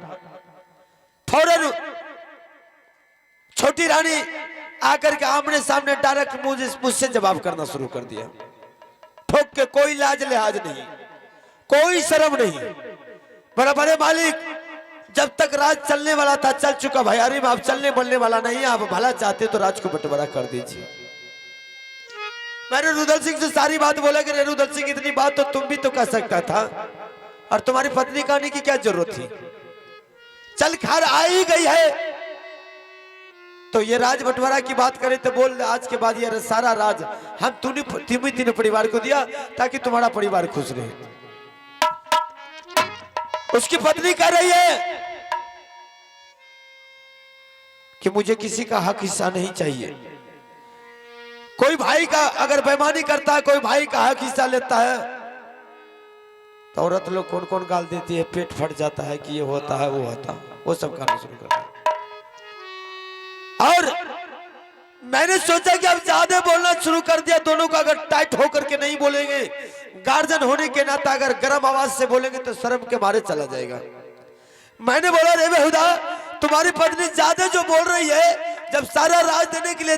फौरन छोटी रानी आकर के आमने सामने डायरेक्ट मुझसे जवाब करना शुरू कर दिया। ठोक के, कोई लाज लिहाज नहीं, कोई शर्म नहीं। बड़ा बड़े मालिक, जब तक राज चलने वाला था चल चुका भाई। अरे आप चलने बोलने वाला नहीं, आप भला चाहते तो राज को बंटवारा कर दीजिए। मैंने रुदल सिंह से सारी बात बोला कि रुदल सिंह इतनी बात तो तुम भी तो कर सकता था और तुम्हारी पत्नी कहने की क्या जरूरत थी। चल खैर आ ही गई है तो ये राज बंटवारा की बात करें तो बोल आज के बाद ये सारा राज हम तीनों परिवार को दिया ताकि तुम्हारा परिवार खुश रहे। उसकी पत्नी कह रही है कि मुझे किसी का हक हिस्सा नहीं चाहिए। कोई भाई का अगर बेईमानी करता है, कोई भाई का हक हिस्सा लेता है तो औरत लोग कौन कौन गाल देती है, पेट फट जाता है कि ये होता है वो होता, वो सब कहना शुरू करता है। और मैंने सोचा कि अब ज्यादा बोलना शुरू कर दिया। दोनों को अगर टाइट होकर के नहीं बोलेंगे, गार्जियन होने के नाते अगर गर्म आवाज से बोलेंगे तो शर्म के मारे चला जाएगा। मैंने बोला रे बेहुदा, तुम्हारी पत्नी ज्यादा जो बोल रही है, जब सारा राज देने के लिए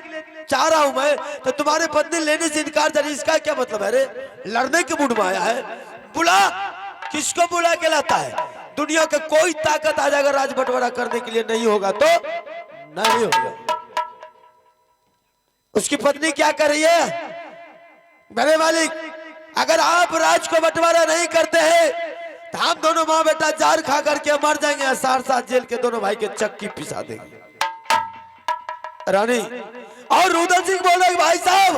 चाह रहा हूं मैं तो तुम्हारे पत्नी लेने से इनकार कर, इसका क्या मतलब है रे? लड़ने के मूड में आया है? बुला, किसको बुला के लाता है? दुनिया का कोई ताकत आ जाएगा राज बंटवारा करने के लिए, नहीं होगा तो नहीं होगा। उसकी पत्नी क्या कर रही है? मेरे मालिक, अगर आप राज को बंटवारा नहीं करते हैं तो हम दोनों माँ बेटा जार खा करके मर जाएंगे। साथ जेल के दोनों भाई के चक्की पिसा देंगे। रानी और रुदल सिंह बोले भाई साहब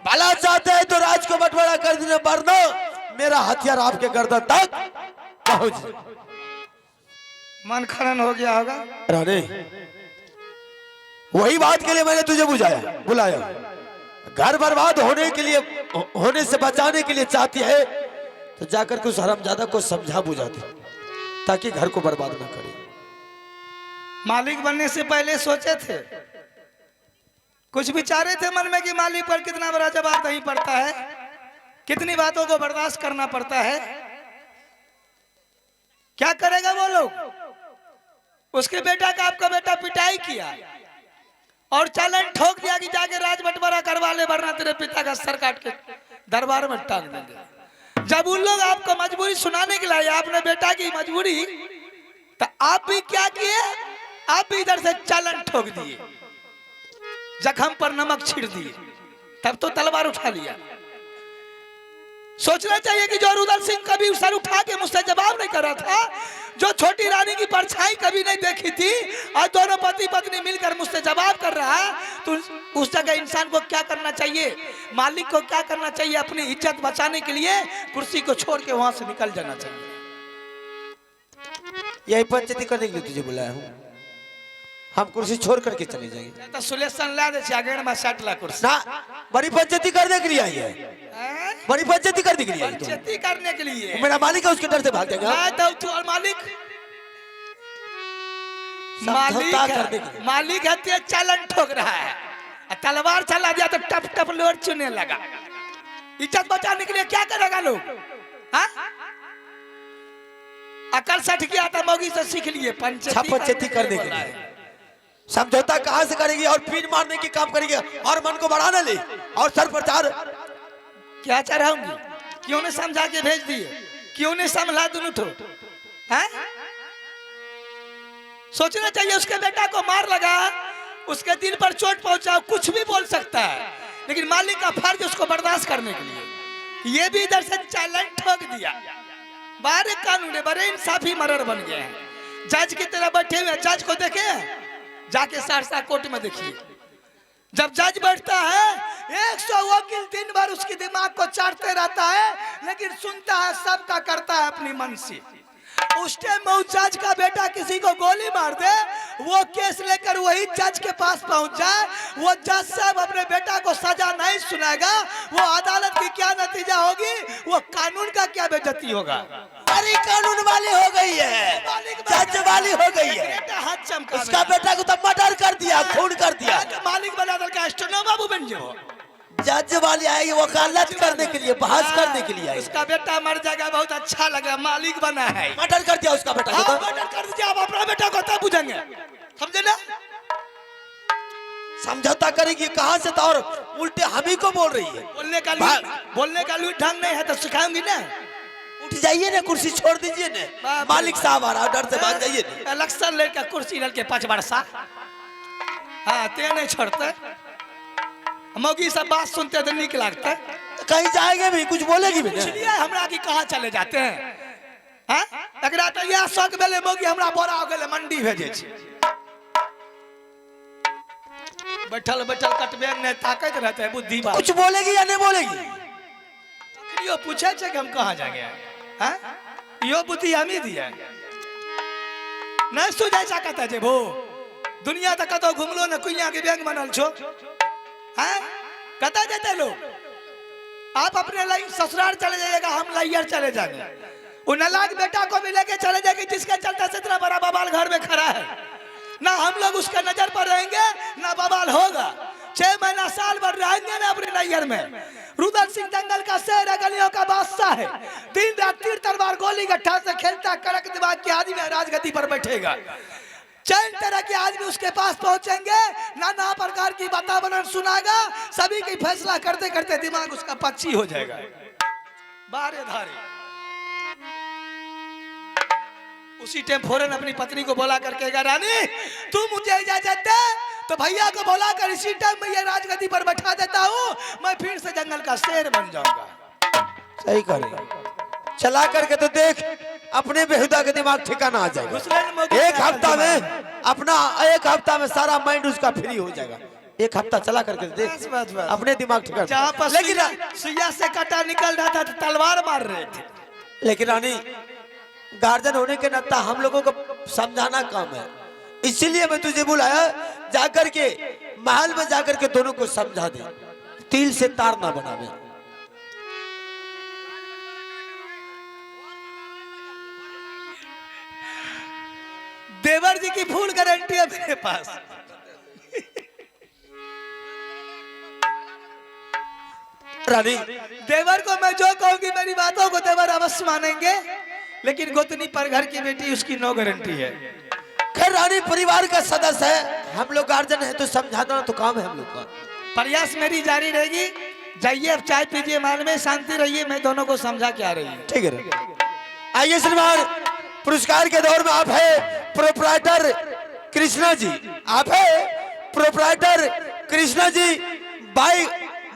भला चाहते हैं तो राज को बंटवारा कर देने, वरना मेरा हथियार आपके गर्दन तक पहुंच। मन खनन हो गया होगा। रानी वही बात के लिए मैंने तुझे बुलाया। घर बर्बाद होने से बचाने के लिए चाहती है तो जाकर के उस हरामजादा को समझा बुझा दे ताकि घर को बर्बाद ना करे। मालिक बनने से पहले सोचे थे, कुछ विचारे थे मन में कि मालिक पर कितना बड़ा जवाब नहीं पड़ता है, कितनी बातों को बर्दाश्त करना पड़ता है। क्या करेगा वो लोग? उसके बेटा का आपका बेटा पिटाई किया और चालन ठोक दिया कि जाके राज बंटवारा करवा ले, वरना तेरे पिता का सर काट के दरबार में टांग देंगे। जब उन लोग आपको मजबूरी सुनाने के लिए आपने बेटा की मजबूरी, तो आप भी क्या किए? आप भी इधर से चालन ठोक दिए, जख्म पर नमक छिड़ दिए, तब तो तलवार उठा लिया। सोचना चाहिए कि जो रुदल सिंह कभी सर उठा के मुझसे जवाब नहीं कर रहा था, जो छोटी रानी की परछाई कभी नहीं देखी थी, और दोनों पति पत्नी मिलकर मुझसे जवाब कर रहा है, तो उस जगह इंसान को क्या करना चाहिए, मालिक को क्या करना चाहिए? अपनी इज्जत बचाने के लिए कुर्सी को छोड़ के वहां से निकल जाना चाहिए। यही पंचायती करने के लिए तुझे बुलाया हूँ। हम कुर्सी छोड़ करके चले जाएंगे। तो सुलेशन ला दे आगे में 60 लाख कुर्सी ना, बड़ी पंचायती करने के लिए आई है। हैं? बड़ी पंचायती करने के लिए आई तू। पंचायती करने के लिए मेरा मालिक है, उसके डर से भाग जाएगा। मैं तो तू और मालिक समझौता करने के लिए। मालिक है ते चालन ठोक रहा है, और तलवार चला दिया तो टप टप लोर चुने लगा। इज्जत बचाने के लिए क्या करेगा लोग? हाँ? अकल सठ गया था, मौगी से सीख लिए पंचायती करने के लिए। समझौता कहां से करेगी? और पीन मारने की काम करेगी, और मन को बढ़ाना ले, और सर प्रचार। क्या चढ़ाऊंगी? क्यों ने समझा के भेज दिए? क्यों ने संभला दोनों ठो? हैं? सोचना चाहिए, उसके बेटा को मार लगा, उसके दिल पर चोट पहुंचा, कुछ भी बोल सकता है, लेकिन मालिक का फर्ज उसको बर्दाश्त करने के लिए। ये भी इधर से चालन ठोक दिया। बारे कानून बड़े इंसाफी मरर बन गए हैं। जज की तरह बैठे हुए, जज को देखे जाके सहरसा कोर्ट में देखिए, जब जज बैठता है 100 वकील दिन भर उसके दिमाग को चाटते रहता है, लेकिन सुनता है सबका, करता है अपनी मन से। उस टाइम में जज का बेटा किसी को गोली मार दे, वो केस लेकर वही जज के पास पहुंच जाए, वो जज साहब अपने बेटा को सजा नहीं सुनाएगा, वो अदालत की क्या नतीजा होगी, वो कानून का क्या बेइज्जती होगा। अरे कानून वाली हो गई है, जज वाली हो गई है। बेटा हाथ चमका, उसका बेटा को तो मर्डर कर दिया, खून कर दिया। मालिक बना दल का स्टोनो बाबू बन जाओ। जज वाली आई वकालत करने के लिए, बहस करने के लिए आई। उसका बेटा मर जाएगा, बहुत अच्छा लगा, मालिक बना है। मर्डर कर दिया उसका बेटा को तो। मर्डर कर दीजिए, आप अपना बेटा को तब पूछेंगे, समझे ना? समझौता करेगी कहां से? तो और उल्टे हम ही को बोल रही है। बोलने का लूट ढंग नहीं है तो सिखाऊंगी ना। उठ जाइए ना, कुर्सी छोड़ दीजिए ना। मालिक साहब आ रहा, डर से भाग जाइए ना। इलेक्शन लेकर कुर्सी लड़के 5 वर्षा, हाँ ते नहीं छोड़ते। मौगी सब बात सुनते तो निक लगता। कहीं जाएंगे भी, कुछ बोलेगी भी ना। हमरा की कहाँ चले जाते हैं? हाँ? एकरा तो यह शौक भेले, मौगी हमरा बोरा हो गए मंडी भेजे छी। बैठल बैठल कटबे नहीं, ताकत रहते है बुद्धि बात। कुछ बोलेगी या नहीं बोलेगी? यो पूछे छे कि हम कहाँ जाएंगे? हाँ? यो बुद्धि हम ही दिया नहीं सुझाई सकता है भो। दुनिया तक कतो घूमलो न, कुइया के बैंक बनल छो। हाँ? कता जाते लोग? आप अपने ससुराल चले जाइएगा, हम लाइयर चले जाएंगे। उन नालायक बेटा को भी लेके चले जाएंगे, जिसके चलते से इतना बड़ा बवाल घर में खड़ा है। ना हम लोग उसके नजर पर रहेंगे, ना बवाल होगा। 6 महीना साल भर रहेंगे ना अपने नैयर में। रुदल सिंह जंगल का शेर है, गलियों का बादशाह है। दिन रात तीर तलवार गोली गट्ठा से खेलता, कड़क दिमाग के आदमी राजगद्दी पर बैठेगा। 4 तरह के आदमी उसके पास पहुंचेंगे, नाना प्रकार की वातावरण सुनाएगा, सभी की फैसला करते करते दिमाग उसका पक्षी हो जाएगा। बारे धारे उसी टाइम फौरन अपनी पत्नी को बोला करके, रानी तू मुझे इजाजत दे तो भैया को बोला कर इसी टाइम में ये राजगद्दी पर बैठा देता हूँ, मैं फिर से जंगल का शेर बन जाऊंगा। सही करे, चला करके तो देख, अपने बेहुदा के दिमाग ठिकाना आ जाएगा। एक हफ्ता में अपना, एक हफ्ता में सारा माइंड उसका फ्री हो जाएगा। एक हफ्ता चला करके देख, अपने दिमाग ठिकाना। जहाँ पर लेकिन सुइया से कांटा निकल रहा था तो तलवार मार रहे थे। लेकिन रानी, गार्जियन होने के नाता हम लोगों को समझाना काम है, इसीलिए मैं तुझे बुलाया। जाकर के महल में जाकर के दोनों को समझा दे, तिल से तार ना बनावे। देवर जी की फुल गारंटी है मेरे पास। रानी, देवर को मैं जो कहूंगी, मेरी बातों को देवर अवश्य मानेंगे, लेकिन गोतनी पर घर की बेटी उसकी नो गारंटी है। खैर रानी परिवार का सदस्य है, हम लोग गार्जियन है, तो समझाना तो काम है हम लोग का। प्रयास मेरी जारी रहेगी। जाइए अब चाय पीजिए, महल में शांति रहिए, मैं दोनों को समझा के आ रही हूँ। ठीक है। आइए श्रीमान, पुरस्कार के दौर में आप है प्रोप्राइटर कृष्णा जी, आप है proprietor Krishna ji,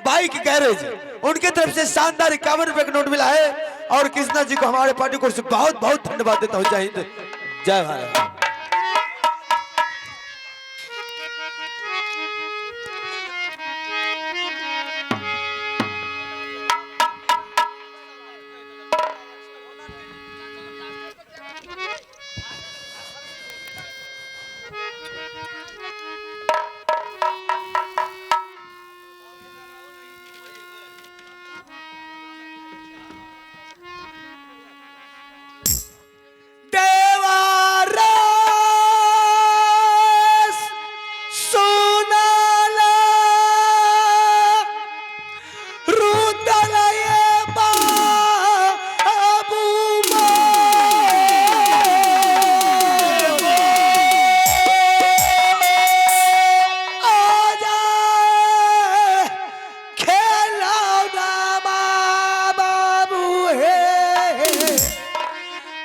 bike garage, उनके तरफ से शानदार 51 रुपए का नोट मिला है। और कृष्णा जी को हमारे पार्टी को बहुत बहुत धन्यवाद देता हूँ। जय हिंद, जय भारत।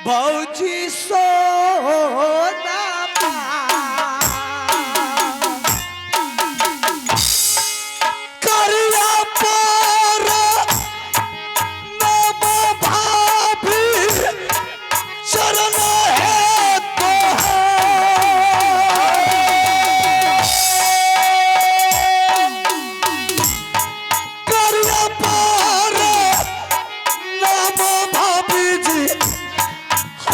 भौजी सोना करिया पर नम भाभी चरण है करिया पर नम भाभी जी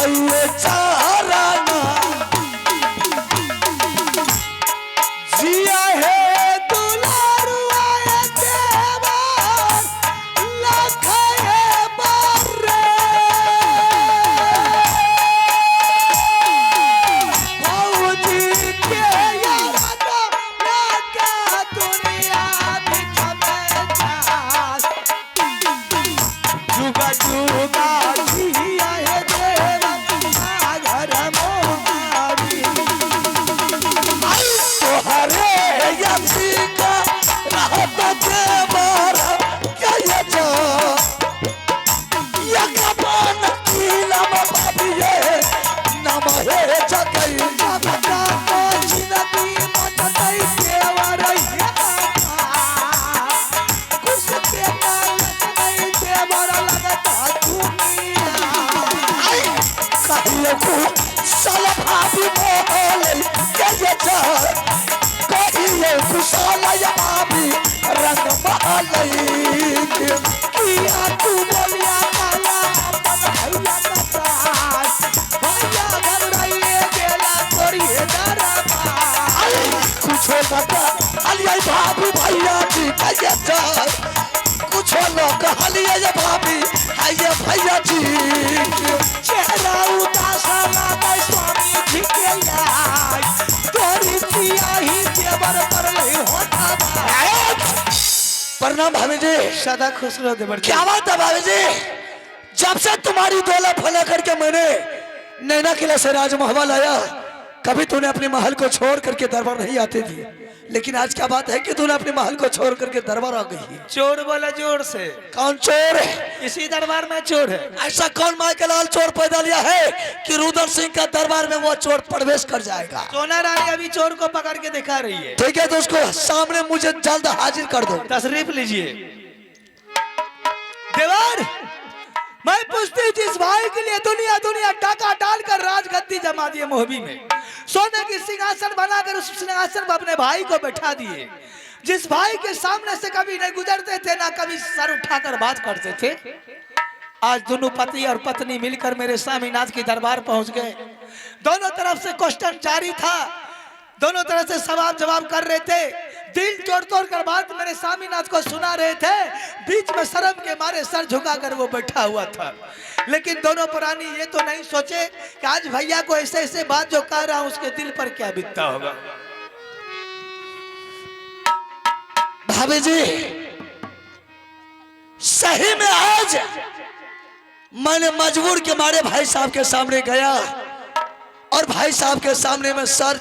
ये चाराना जिया है दुलारुआ देवर लखए बर्रे भौजी के यारा लगा दुनिया बिच में जा जुगा जुगा जिया है हरे यसी का रहत देवर क्या जो यकबान की नम भाभिये नम हे जगई बता को जिंदगी मचतई देवर कुछ के नहीं देवर लगता दुनिया कहियो को सल भाभी मोहले क्या जो कहियो कुशल भाभी रंग महलई किया तू बोलिया काला अपन भैया का भैया घबराइए गेला तोड़िए दरबार कुछ लगा अलिया भाभी भैया जी कैसे जा कुछ लोग हलिया भाभी आइए भैया जी चेहरा उदास लगा स्वामी जी के यार तोरी सियाही देवर पर ले होता प्रणाम भाभी जी। सदा खुश रहो देवर क्या बात है भाभी जी, जब से तुम्हारी डोला फला करके मैंने नैना किला से राजमहल आया, कभी तूने अपने महल को छोड़ करके दरबार नहीं आती थी, लेकिन आज क्या बात है कि तूने अपने महल को छोड़ करके दरबार आ गई है। चोर बोला जोर से, कौन चोर है? इसी दरबार में चोर है। ऐसा कौन माँ के लाल चोर पैदा लिया है कि रुद्र सिंह का दरबार में वो चोर प्रवेश कर जाएगा? सोना रानी अभी चोर को पकड़ के दिखा रही है। ठीक है तो उसको सामने मुझे जल्द हाजिर कर दो। तशरीफ लीजिए। देवर, मैं पूछती हूँ जिस भाई के लिए दुनिया दुनिया टाका डालकर राजगद्दी जमा दिए मोहबी में, सोने की सिंहासन बनाकर उस सिंहासन पर अपने भाई को बैठा दिए, जिस भाई के सामने से कभी नहीं गुजरते थे ना कभी सर उठाकर बात करते थे, आज दोनों पति और पत्नी मिलकर मेरे स्वामीनाथ के दरबार पहुंच गए। दोनों तरफ से क्वेश्चन जारी था, दोनों तरफ से सवाल जवाब कर रहे थे, दिल तोड़ तोड़ कर बात मेरे स्वामीनाथ को सुना रहे थे। बीच में शर्म के मारे सर झुकाकर वो बैठा हुआ था, लेकिन दोनों प्राणी ये तो नहीं सोचे कि आज भैया को ऐसे ऐसे बात जो कह रहा हूं उसके दिल पर क्या बीतता होगा। भाभी जी, सही में आज मैंने मजबूर के मारे भाई साहब के सामने गया और भाई साहब के सामने में सर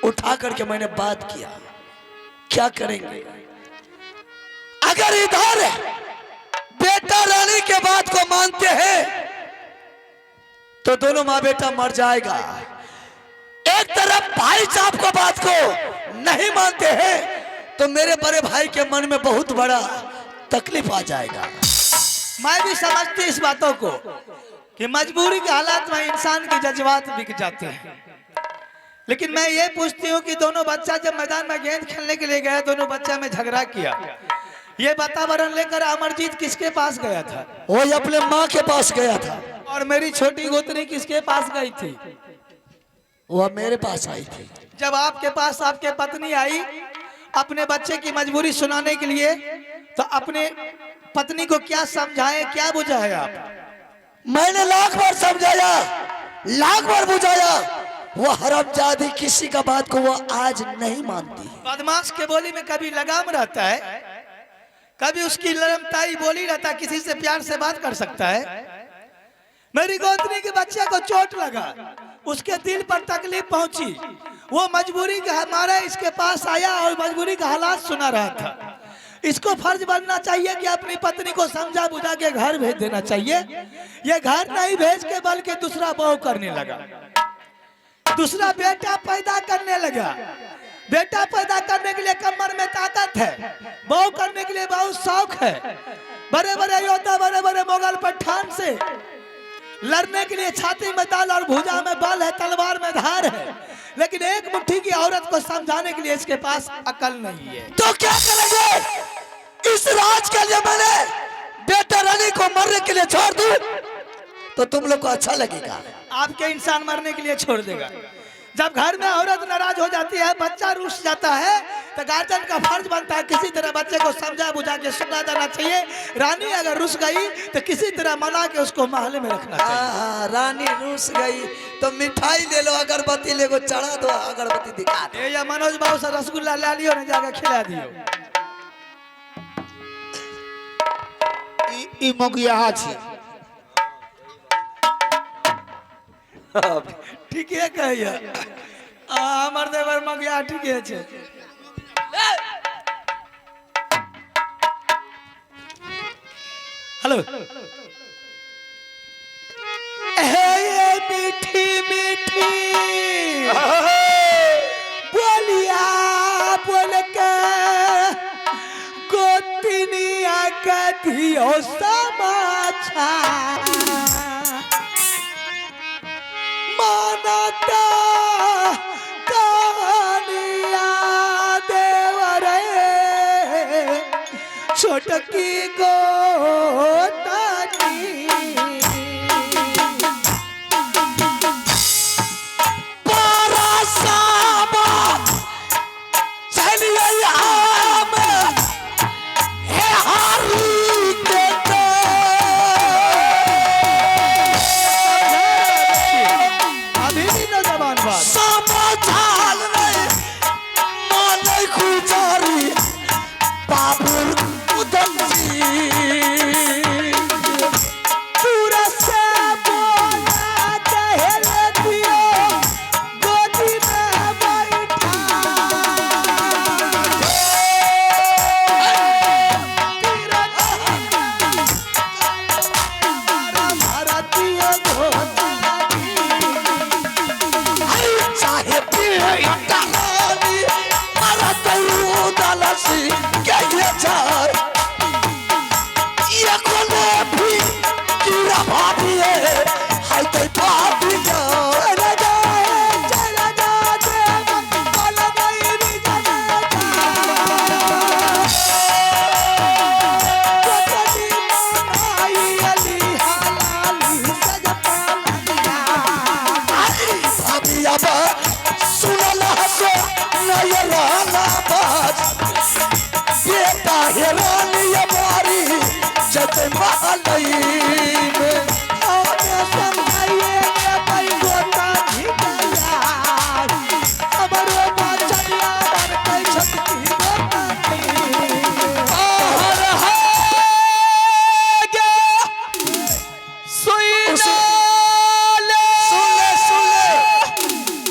उठा करके मैंने बात किया। क्या करेंगे अगर इधर बेटा रानी के बात को मानते हैं तो दोनों माँ बेटा मर जाएगा, एक तरफ भाई साहब को बात को नहीं मानते हैं तो मेरे बड़े भाई के मन में बहुत बड़ा तकलीफ आ जाएगा। मैं भी समझती इस बातों को कि मजबूरी के हालात में इंसान के जज्बात बिक जाते हैं, लेकिन मैं ये पूछती हूँ कि दोनों बच्चा जब मैदान में गेंद खेलने के लिए गए, दोनों बच्चा में झगड़ा किया, ये वातावरण लेकर अमरजीत किसके पास गया था? वो अपने माँ के पास गया था। और मेरी छोटी गोतनी किसके पास गई थी? वह मेरे पास आई थी। जब आपके पास आपके पत्नी आई अपने बच्चे की मजबूरी सुनाने के लिए, तो अपने पत्नी को क्या समझाए, क्या बुझाए आप? मैंने लाख बार समझाया, लाख बार बुझाया, वो हरामजादी किसी का बात को वो आज नहीं मानती। बदमाश के बोली में कभी लगाम रहता है, कभी उसकी लरमताई बोली रहता है, किसी से प्यार से बात कर सकता है। मेरी गोतनी के बच्चे को चोट लगा, उसके दिल पर तकलीफ पहुंची, वो मजबूरी के हमारे इसके पास आया और मजबूरी का हालात सुना रहा था। इसको फर्ज बनना चाहिए कि अपनी पत्नी को समझा बुझा के घर भेज देना चाहिए। ये घर नहीं भेज के बल्कि दूसरा बहू करने लगा, दूसरा बेटा पैदा करने लगा। बेटा पैदा करने के लिए कमर में ताकत है, बहू करने के लिए बहुत शौक है। बड़े बड़े योद्धा, बड़े बड़े मुगल पठान से लड़ने के लिए छाती में दाल और भुजा में बल है, तलवार में धार है, लेकिन एक मुट्ठी की औरत को समझाने के लिए इसके पास अकल नहीं है। तो क्या करेंगे? इस राज के लिए मैंने बेटा रानी को मरने के लिए छोड़ दूं तो तुम लोग को अच्छा लगेगा? आपके इंसान मरने के लिए छोड़ देगा। जब घर में औरत नाराज हो जाती है, बच्चा रूठ जाता है, तो गार्जियन का फर्ज बनता है किसी तरह बच्चे को समझा बुझा के सुना देना चाहिए। रानी अगर रुस गई तो किसी तरह मना के उसको महल में रखना चाहिए। रानी रूस गई तो मिठाई ले लो, अगरबत्ती ले को चढ़ा दो, अगरबत्ती दिखा दो। या मनोज बाबू से रसगुल्ला ला लियो ना, जाकर खिला दियो। ई मगिया छी। ठीके कहिए, हमर देवर मगिया ठीके छे। हेलो, ये मीठी मीठी बोलिया बोल के गोतिनिया के दियो समाचार, मानता कहानिया देवरे छोटकी गोतानी।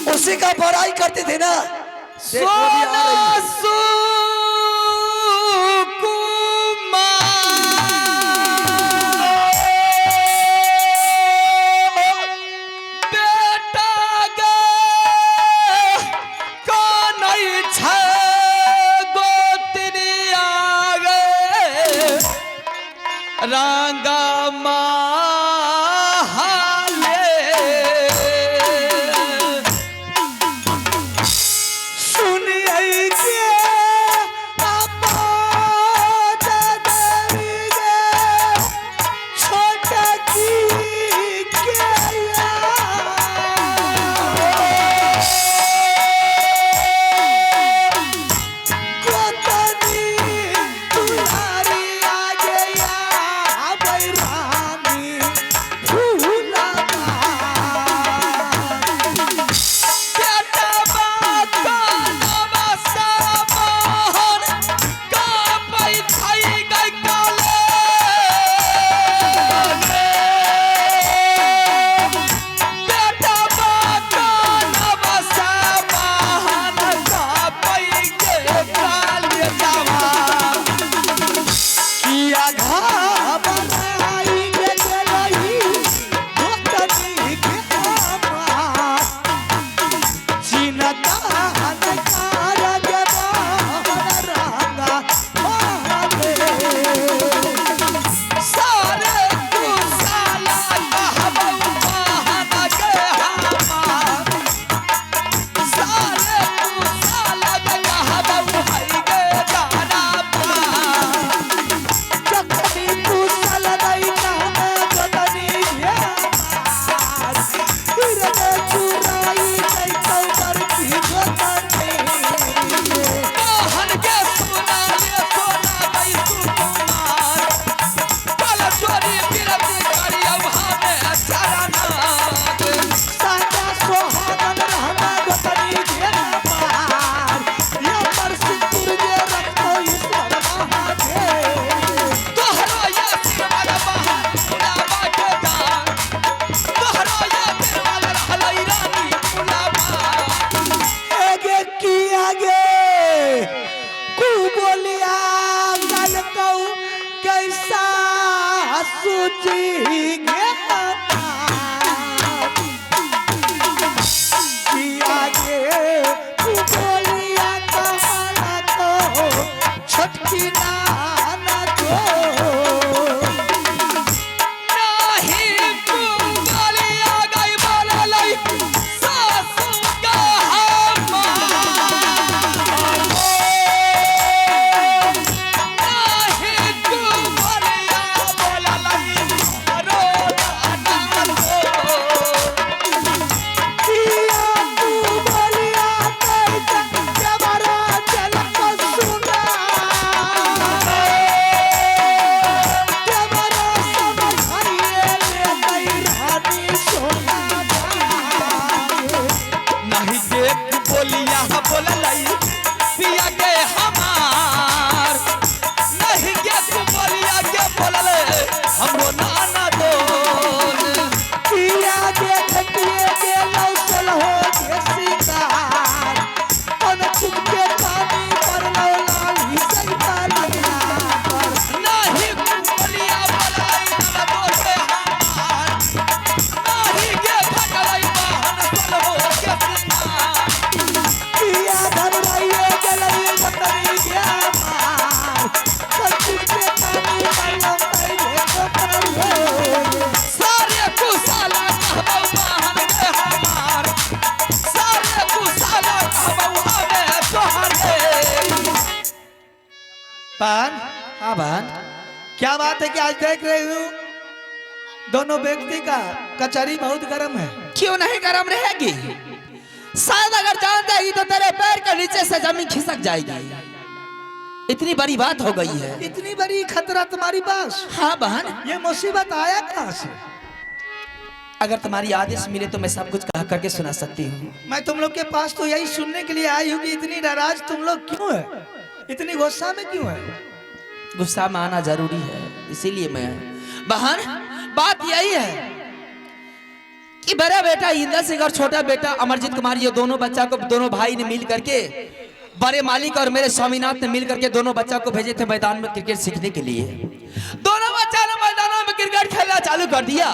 उसी का बड़ाई करते थे ना। रंगा माले सुनिए के आवाज देवी गे छोटा की के कोतनी दुलारी आ गया बैरानी फूला बेटा बात का नमसा मोहन का पैथाई गई काले बेटा बात का नमसा मोहन का पै के काले जावा किया घबराई के गई कोतनी के आवाज चिनता हनकार के बाहर रंगा माले सारे तू साला कहबौ बहन के हमार सारे तू साला कहबौ हई गे दाना पा जखनी तू सल नहीं कहने कोतनी के आवाज फिर ने चुराई नहीं तो करती कोतनी मोहन के सुना ले सोना गई सुकुमार कल चोरी गिरती करी अब हमें चरना साचा सोहागन रहना गोतनी के पार ये पर सिंदूर जे रखो ईश्वर महादेव तोहरो ये सिरमल बहन फुलावा के दान तोहरो ये सिरमल रहलै रानी फुलावा आगे की आगे कु बोलिया गल कहू कैसा सूची गे की आगे कु बोलिया कहला तो छटकी नाना तो नाही कुंवलिया गई बोललै सासू का नाही कुंवलिया बोललै रो दाना किया तू बोलिया कैसा जबरा चल को सुना जबरा समझाइए ले गई रानी सोना नहीं देख बोलिया बोललै पिया के हमार नहीं देख बोलिया के बोललै हमरो नाना दोन किया देख किए के लौसल हो के शिकार कौन चुपके पानी पर लौलाली सैता लगना पर नहीं बोलिया बोललै नाना दोन के हमार नहीं के भटलै बहन चलहो के सिंगार किया घबराइए गलई बतरी गया मार कल चुपके पानी पर लौलाली कोतरी सारे कुसाला कहबौ बहन के हमार सारे कुसाला कहबौ हमें तोहर के पान हाँ बहन क्या बात है कि आज देख रही हूँ दोनों व्यक्ति का कचहरी बहुत गर्म है क्यों नहीं गर्म रहेगी शायद अगर जान जाएगी तो तेरे पैर के नीचे से जमीन खिसक जाएगी इतनी बड़ी बात हो गई है इतनी बड़ी खतरा तुम्हारी पास हाँ बहन ये मुसीबत आया कहाँ से अगर तुम्हारी आदेश मिले तो मैं सब कुछ कह करके सुना सकती हूँ मैं तुम लोग के पास तो यही सुनने के लिए आई हूँ कि इतनी नाराज तुम लोग क्यों है इतनी गुस्सा में क्यों है गुस्सा में आना जरूरी है इसीलिए मैं बहन बात यही है कि बड़ा बेटा इंदर सिंह और छोटा बेटा अमरजीत कुमार ये दोनों बच्चा को दोनों भाई ने मिल करके बड़े मालिक और मेरे स्वामीनाथ ने मिल करके दोनों बच्चा को भेजे थे मैदान में क्रिकेट सीखने के लिए। दोनों बच्चा ने मैदानों में क्रिकेट खेलना चालू कर दिया।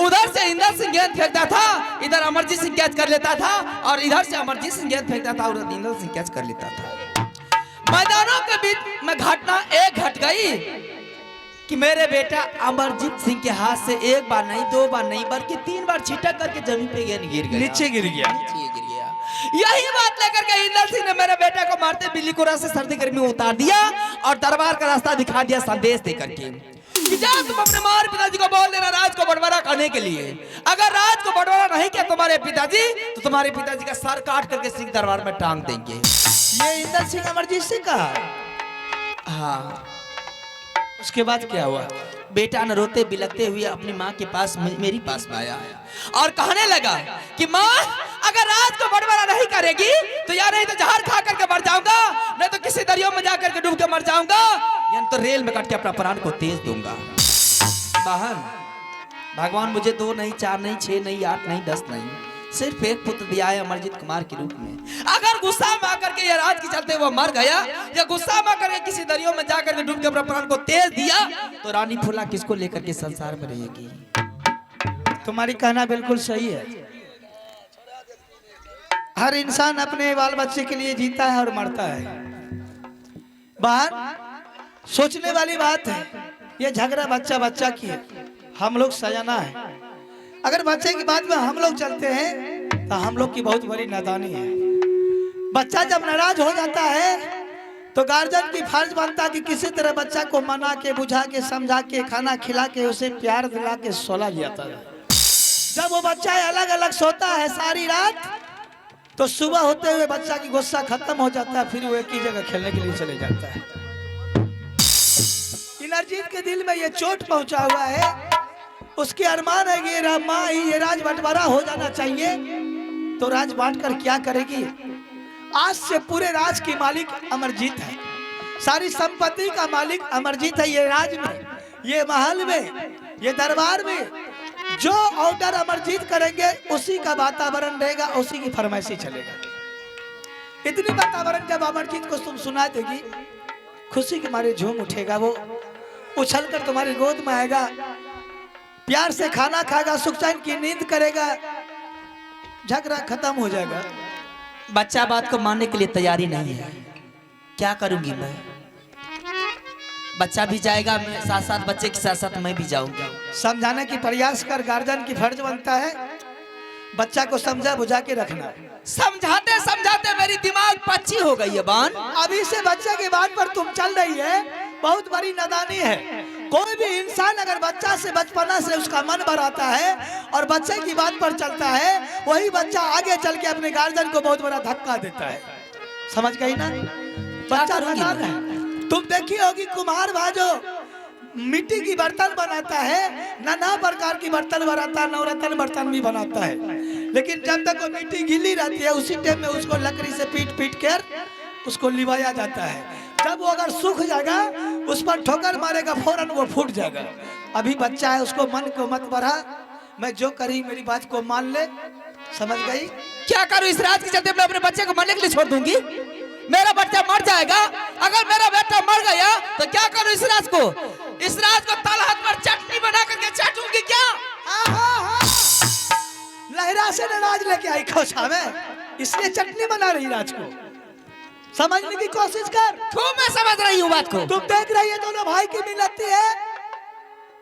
उधर से इंदर सिंह गेंद फेंकता था, इधर अमरजीत सिंह कैच कर लेता था, और इधर से अमरजीत सिंह गेंद फेंकता था और इंदर सिंह कैच कर लेता था। मैदानों के बीच में घटना एक घट गई कि मेरे बेटा अमरजीत सिंह के हाथ से एक बार नहीं, 2 बार नहीं, बल्कि 3 बार छिटक करके जमीन पे गिर गया, नीचे गिर गया। नीचे गिर गया। यही बात लेकर के इंदर सिंह ने मेरे बेटे को मारते बिल्ली को रास्ते सर्दी गर्मी में उतार दिया और दरबार का रास्ता दिखा दिया संदेश दे करके कि जाओ तुम अपने मार पिताजी को बोल देना राज को बंटवारा करने के लिए। अगर राज को बंटवारा नहीं किया तुम्हारे पिताजी तो तुम्हारे पिताजी का सर काट करके सिंह दरबार में टांग देंगे। ये इंदर सिंह अमरजीत सिंह का। हाँ, उसके बाद क्या हुआ? बेटा न रोते बिलखते हुए अपनी माँ के पास मेरी पास में आया और कहने लगा कि माँ अगर राज को बंटवारा नहीं करेगी तो या नहीं तो जहर खा करके मर जाऊंगा, नहीं तो किसी दरिया में जाकर के डूब के मर जाऊंगा, या तो रेल में कट के अपना प्राण को तेज दूंगा। बहन, भगवान मुझे 2 नहीं, 4 नहीं, 6 नहीं, 8 नहीं, 10 नहीं, सिर्फ एक पुत्र दिया है अमरजीत कुमार के रूप में। अगर गुस्सा में आकर के ये राज के चलते वो मर गया या गुस्सा में आकर के किसी दरिया में जाकर के डूब के अपना प्राण को तेज दिया तो रानी फूला किसको लेकर के संसार में रहेगी? तुम्हारी कहना बिल्कुल सही है। हर इंसान अपने बाल बच्चे के लिए जीता है और मरता है। बहन, सोचने वाली बात है। ये झगड़ा बच्चा बच्चा की है, हम लोग सयाना है। अगर बच्चे की बात में हम लोग चलते हैं तो हम लोग की बहुत बड़ी नादानी है। बच्चा जब नाराज हो जाता है तो गार्जियन की फर्ज बनता है कि किसी तरह बच्चा को मना के, बुझा के, समझा के, खाना खिला के, उसे प्यार दिला के सोला जाता है। जब वो बच्चा अलग अलग सोता है सारी रात तो सुबह होते हुए बच्चा की गुस्सा खत्म हो जाता है, फिर वो एक ही जगह खेलने के लिए चले जाता है। इंद्रजीत के दिल में ये चोट पहुंचा हुआ है। उसके अरमान है कि ये राज बंटवारा हो जाना चाहिए। तो राज बांट कर क्या करेगी? आज से पूरे राज की मालिक अमरजीत है, सारी संपत्ति का मालिक अमरजीत है। ये राज में, ये महल में, ये दरबार में जो ऑर्डर अमरजीत करेंगे उसी का वातावरण रहेगा, उसी की फरमाइशी चलेगा। इतनी वातावरण जब अमरजीत को तुम सुना देगी, खुशी के मारे झूम उठेगा, वो उछलकर तुम्हारी गोद में आएगा, प्यार से खाना खाएगा, सुख चैन की नींद करेगा, झगड़ा खत्म हो जाएगा। बच्चा बात को मानने के लिए तैयारी नहीं है। क्या करूंगी मैं? बच्चा भी जाएगा, मैं साथ साथ बच्चे के साथ साथ मैं भी जाऊंगा। समझाने की प्रयास कर, गार्जियन की फर्ज बनता है बच्चा को समझा बुझा के रखना। समझाते समझाते मेरी दिमाग पच्ची हो गई है बान। अभी से बच्चे की बात पर तुम चल रही है, बहुत बड़ी नादानी है। कोई भी इंसान अगर बच्चा से बचपना से उसका मन भराता है और बच्चे की बात पर चलता है, वही बच्चा आगे चल के अपने गार्जियन को बहुत बड़ा धक्का देता है। समझ गई ना? बच्चा नादान है। तुम देखी होगी कुम्हार भाजो मिट्टी की बर्तन बनाता है, नाना प्रकार की बर्तन बनाता है, नवरत्न बर्तन भी बनाता है, लेकिन जब तक वो मिट्टी गीली रहती है उसी टाइम में उसको लकड़ी से पीट पीट कर उसको लिवाया जाता है। जब वो अगर सूख जाएगा, उस पर ठोकर मारेगा, फौरन वो फूट जाएगा। अभी बच्चा है, उसको मन को मत बढ़ा, मैं जो करी मेरी बात को मान ले। समझ गई? क्या करूं? इस राज के चलते मैं अपने बच्चे को मरने के लिए छोड़ दूंगी? मेरा बच्चा मर जाएगा। अगर मेरा बेटा मर गया तो क्या करूं इस राज को? इस राज को तलहट पर चटनी बना करके चाटूंगी क्या? लहरा से नाराज लेके आई खोसा में, इसलिए चटनी बना रही राज को। समझने की कोशिश कर। मैं समझ रही हूँ बात को। तुम देख रही है दोनों भाई की मिलती है,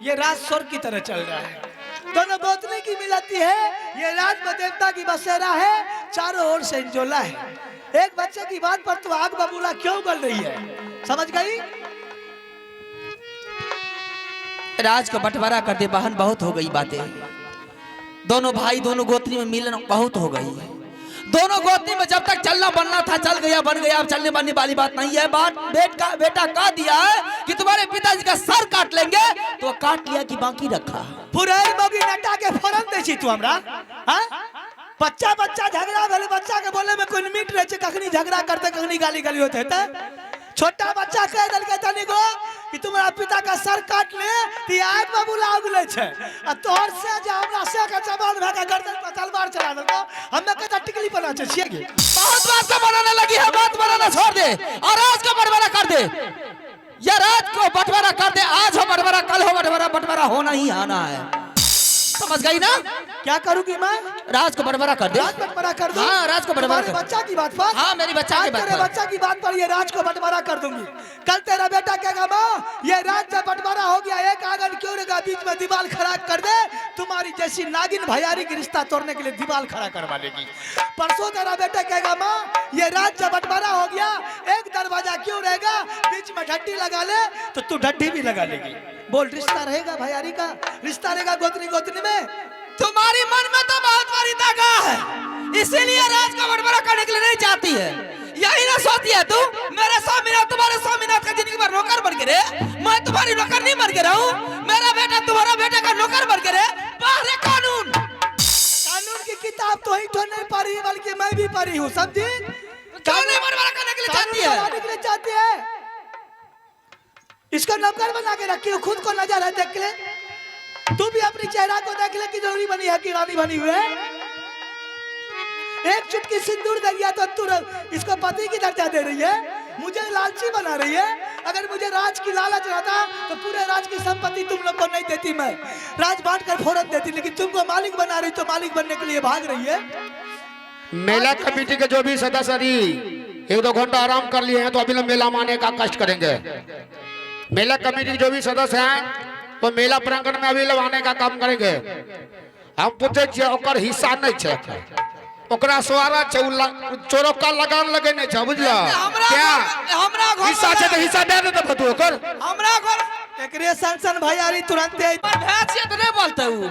ये राज स्वर्ग की तरह चल रहा है। दोनों बोतने की मिलती है, ये राज में देवता की बसेरा है, चारों ओर से इंजोला है। एक बच्चे की बात पर तू आग बबूला क्यों कर रही है? समझ गई? राज को बंटवारा कर दे बहन, बहुत हो गई बातें। दोनों भाई दोनों गोत्री में मिलन बहुत हो गई। दोनों गोत्री में जब तक चलना बनना था चल गया, बन गया। अब चलने बनने वाली बात नहीं है। बात बेटा कह दिया है कि तुम्हारे पिताजी का सर काट लेंगे, तो काट लिया कि बाकी रखा। पुराई मोगी नटा के फौरन देची तू हमरा। हां, बच्चा झगड़ा भेले, बच्चा के बोले में कोई मीट रहे छे, कखनी झगड़ा करते, कखनी गाली गाली होते है। छोटा बच्चा कह दल के तनी को कि तुम्हारा पिता का सर काट ले, ती आग बबूला उगले छे। आ तोर से जे हमरा से के जवान भगा गर्दन पर तलवार चला दो, हमें कहता टिकली बना छे छिएगे। बहुत बात को बनाने लगी है, बात बनाना छोड़ दे और राज को बंटवारा कर दे। या राज को बंटवारा कर दे, आज हो बंटवारा, कल हो बंटवारा, बंटवारा होना ही आना है। समझ गई ना? क्या करूंगी मैं? राज को बड़बड़ा कर दे। राज बंटवारा कर दूं? हाँ, राज को बंटवारा तुम्हारे कर। बच्चा की बात पर? हाँ, मेरी बच्चा की आज बात तेरे पर। बच्चा की बात पर ये राज को बंटवारा कर दूंगी। कल तेरा बेटा कहेगा माँ ये राज जब बंटवारा हो गया एक आंगन क्यों रहेगा बीच में दीवार खड़ा कर दे, तुम्हारी जैसी नागिन भैयारी की रिश्ता तोड़ने के लिए दीवार खड़ा करवा लेगी। परसों तेरा बेटा कहेगा माँ ये राज जब बंटवारा हो गया एक दरवाजा क्यों रहेगा बीच में ढड्डी लगा ले, तो तू ढड्डी भी लगा लेगी। बोल रिश्ता रहेगा भैयारी का, रिश्ता रहेगा गोतनी गोतनी में। तुम्हारी मन में तो बहुत बड़ी दगा है, इसीलिए राज को बड़बड़ा करने के लिए नहीं चाहती है। यही ना सोचती है तू मेरे स्वामीनाथ तुम्हारे स्वामीनाथ का जिंदगी भर नौकर बन के रहे, मैं तुम्हारी नौकर नहीं बन के रहूं। मेरा बेटा तुम्हारा बेटा का नौकर बन के रहे। बाहर है कानून। कानून की किताब तो ही तो नहीं पढ़ी बल्कि मैं भी पढ़ी हूँ, समझी? क्यों नहीं बड़बड़ा करने के लिए चाहती है? कानून के लिए चाहती है। इसको नौकर बना के रखी हो, खुद को नजर है देख ले। तू भी अपनी चेहरा को देख ले कि जोड़ी बनी है कि रानी बनी हुई है। एक चुटकी सिंदूर दे दिया तो तू इसको पति की दर्जा दे रही है, मुझे लालची बना रही है। अगर मुझे राज की लालच रहता तो पूरे राज की संपत्ति तुम लोग को नहीं देती, मैं राज बांट कर फौरन देती, लेकिन तुमको मालिक बना रही तो मालिक बनने के लिए भाग रही है। मेला कमेटी के जो भी सदस्य यदि 1-2 घंटा आराम कर लिए हैं तो अभी लोग मेला माने का कष्ट करेंगे। मेला कमेटी के जो भी सदस्य हैं तो मेला प्रांगण में अभी लोग आने का काम करेंगे। हम पूछे ओकर हिस्सा नहीं छे, ओकरा सवारा छे, चोरका लगान लगे नहीं छे, बुझला? क्या हिस्सा छे तो हिस्सा दे दे तो तू ओकर। हमरा घर एकरे संसन भैयारी तुरंत दे। भैंस ये तो नहीं बोलते हूँ।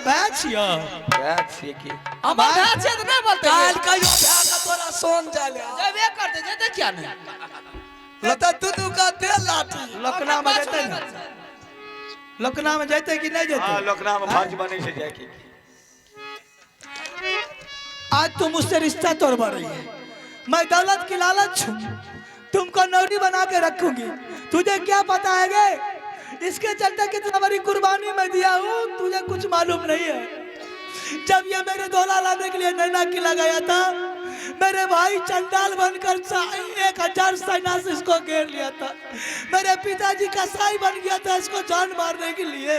भैंस छियो हमार भैंस ये तो नहीं बोलते। काल कहियो भैया का तोरा सोन जाले जब ये करते जेते क्या नहीं। लता तू का दे लाठी लखना में जेते ना, लखना में जेते कि नहीं जेते? हाँ लखनऊ में फर्ज बने से जाके। आज तुम मुझसे रिश्ता तोड़वा रही है, मैं दौलत की लालच हूँ, तुमको नौकरी बना के रखूंगी। तुझे क्या पता है गे इसके चलते कितना बड़ी कुर्बानी मैं दिया हूँ, तुझे कुछ मालूम नहीं है। जब ये मेरे धोला लाने के लिए नैना किला गया था, मेरे भाई चंडाल बनकर 1000 सेना से इसको घेर लिया था। मेरे पिताजी कसाई बन गया था इसको जान मारने के लिए।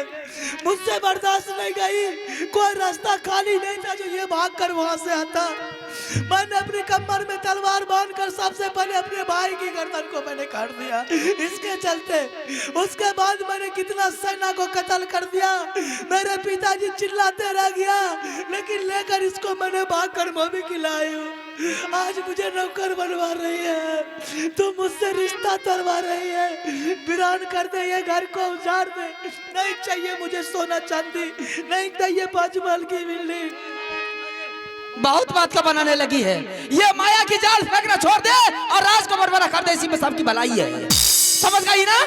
मुझसे बर्दाश्त नहीं गई, कोई रास्ता खाली नहीं था जो ये भागकर वहां से आता। मैंने अपनी कमर में तलवार बांधकर सबसे पहले अपने भाई की गर्दन को मैंने काट दिया। इसके चलते उसके बाद मैंने कितना सेना को कत्ल कर दिया। मेरे पिताजी चिल्लाते रह गया, लेकिन लेकर इसको मैंने भागकर मम्मी की लाई हूँ। आज मुझे नौकर बनवा रही है, तुम मुझसे रिश्ता तोड़वा रही है। वीरान कर दे ये घर को, उजाड़ दे। नहीं चाहिए मुझे सोना चांदी, नहीं चाहिए 5 महल की बिल्डिंग। बहुत बात का बनाने लगी है। ये माया की जाल फेंकना छोड़ दे और राज को बड़बड़ा कर दे, इसी में सबकी भलाई है। समझ गई ना?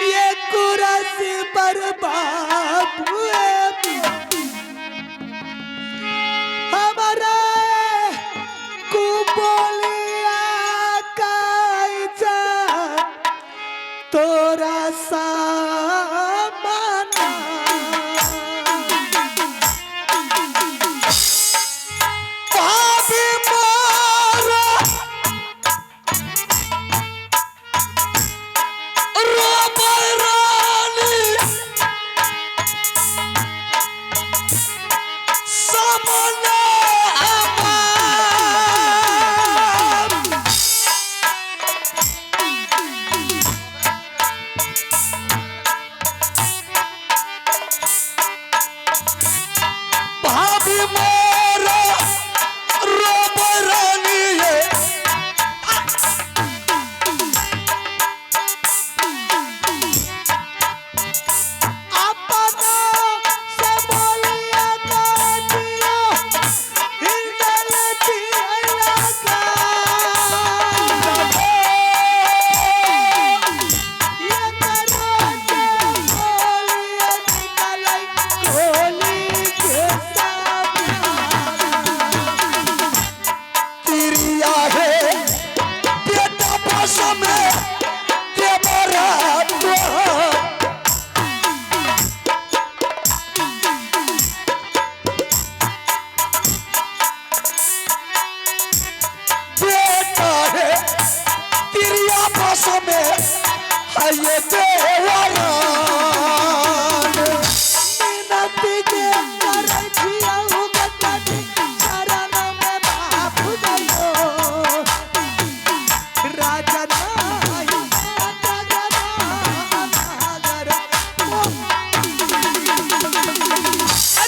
ये कुरासी बर्बाद हुए हमारा कुबोलिया कायजा तोरा सामाना भाभी मारा के करे छिया हो गतनी शरण में बाप गयो राजा नाही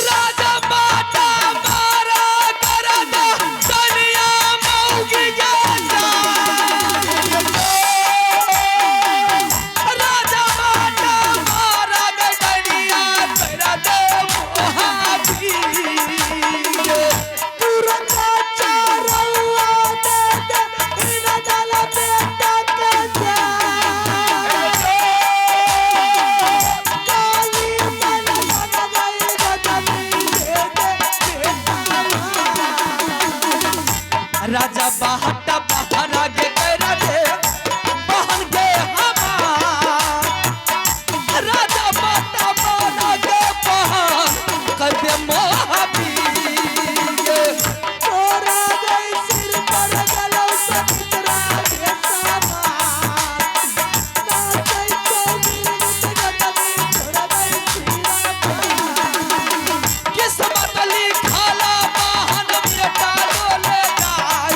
राजा माता मारा करदा दुनिया मौगी गया राजा माता मारा दुनिया करदा मोहाबी तुरंत चारवा दे दे इन दल बेटा के जा काली मन मन गई गजनी दे दे राजा बाहटा बहरा के करा दे बहन के हमार राजा बाहटा बहरा के बहन कर दे मोहबी तोरा गई सिर पर गलो सतरा के सामान नाचै तो मिलत गतनी तोरा गई किस्मत लिखाला बहन बेटा लोले जाय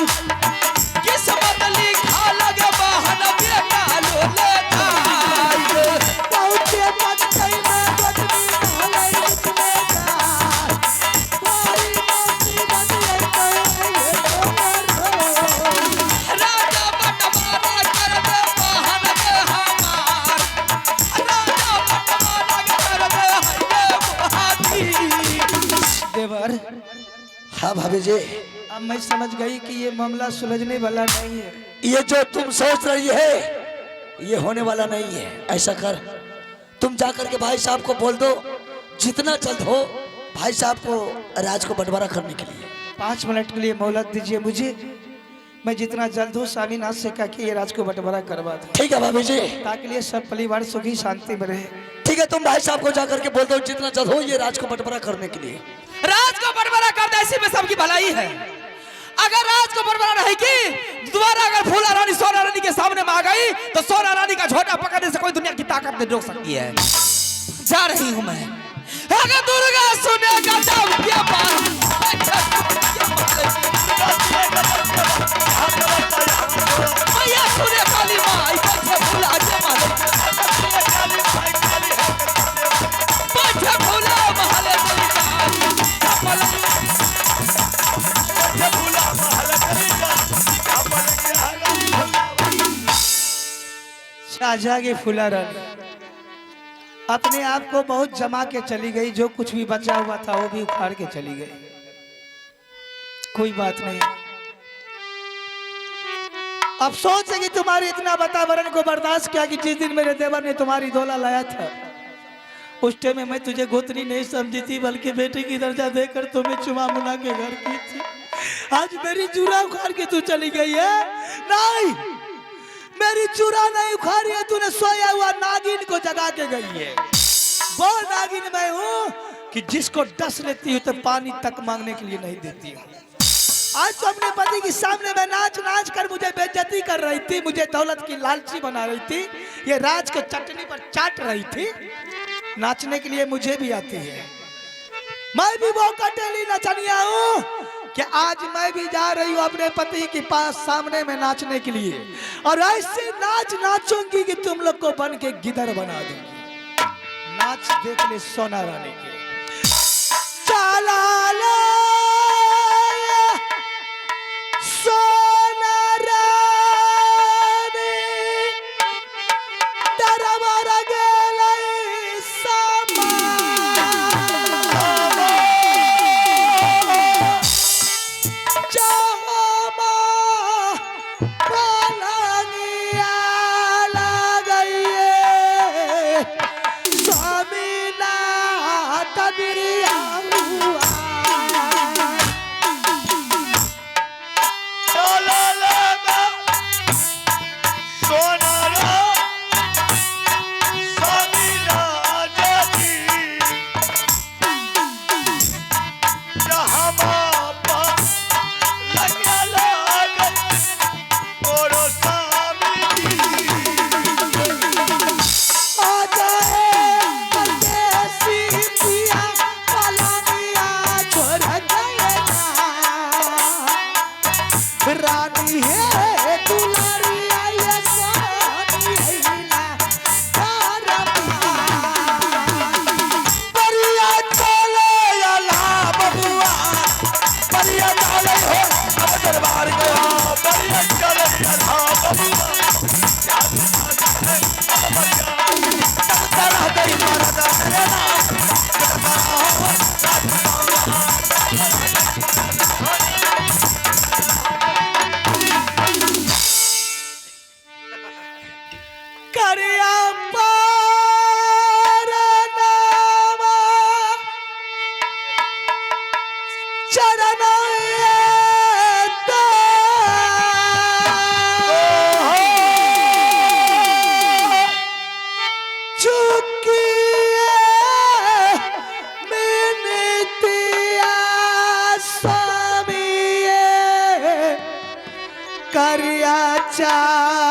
किस्मत लिखाला गे बहन बेटा लोले जाय बहुते पत्तै में गजनी भले उसने जाय कोई मुसीबत ये राजा बटवारा कर दे बहन के हमार राजा बटवारा कर दे हये मोहाबी देवर हाँ भाभी जी, अब मैं समझ गई कि ये मामला सुलझने वाला नहीं है ये जो तुम सोच रही है ये होने वाला नहीं है। ऐसा कर, तुम जाकर के भाई साहब को बोल दो जितना जल्द हो भाई साहब को राज को बंटवारा करने के लिए। 5 मिनट के लिए मोहलत दीजिए मुझे, मैं जितना जल्द हो सामीनाथ से कह के ये राज को बंटवारा करवा दूं ठीक है भाभी जी, ताकि ये सब परिवार सुखी शांति में रहे। ठीक है, तुम भाई साहब को जाकर के बोल दो जितना जल्द हो ये राज को बंटवारा करने के लिए। राज को बंटवारा करना इसी में सबकी भलाई है। अगर राज को बंटवारा रहेगी दोबारा अगर फूला रानी सोना रानी के सामने में आ गई तो सोना रानी का झोटा पकड़ने से कोई दुनिया की ताकत नहीं रोक सकती है। जा रही हूं मैं। अगर दुर्गा सुनेगा जब क्या बात मैया सुने काली माई बैठे फूला जमाले बैठे फूला महले जागे फूला रानी अपने आप को बहुत जमा के चली गई, जो कुछ भी बचा हुआ था वो भी उखाड़ के चली गई। कोई बात नहीं, अफसोस है कि तुम्हारी इतना वातावरण को बर्दाश्त किया कि जिस दिन मेरे देवर ने तुम्हारी धोला लाया था उस टाइम में मैं तुझे गोतनी नहीं समझी थी बल्कि बेटे की दर्जा देकर तुम्हें चुमा मुना के घर की थी। आज मेरी चूड़ा उखाड़ के तू चली गई है। नहीं, मेरी चूड़ा नहीं उखाड़ी है, तूने सोया हुआ नागिन को जगा के गई है। वो नागिन मैं हूँ कि जिसको डस लेती हूँ तो पानी तक मांगने के लिए नहीं देती हूँ। आज तो अपने पति के सामने मैं नाच नाच कर मुझे बेइज्जती कर रही थी, मुझे दौलत की लालची बना रही थी, ये राज को चटनी पर चाट रही थी। नाचने के लिए मुझे भी आती है, मैं भी वो कटेली नचनिया हूँ कि आज मैं भी जा रही हूँ अपने पति के पास सामने में नाचने के लिए, और ऐसे नाच नाचूंगी कि तुम लोग को बन के गिदर बना दूंगी। नाच देख ले सोना रानी के चला ले सोना रानी दरबार गेलै समा जमा पलंगिया लगइए स्वामीनाथ बिरिया हुआ चरण करिया चा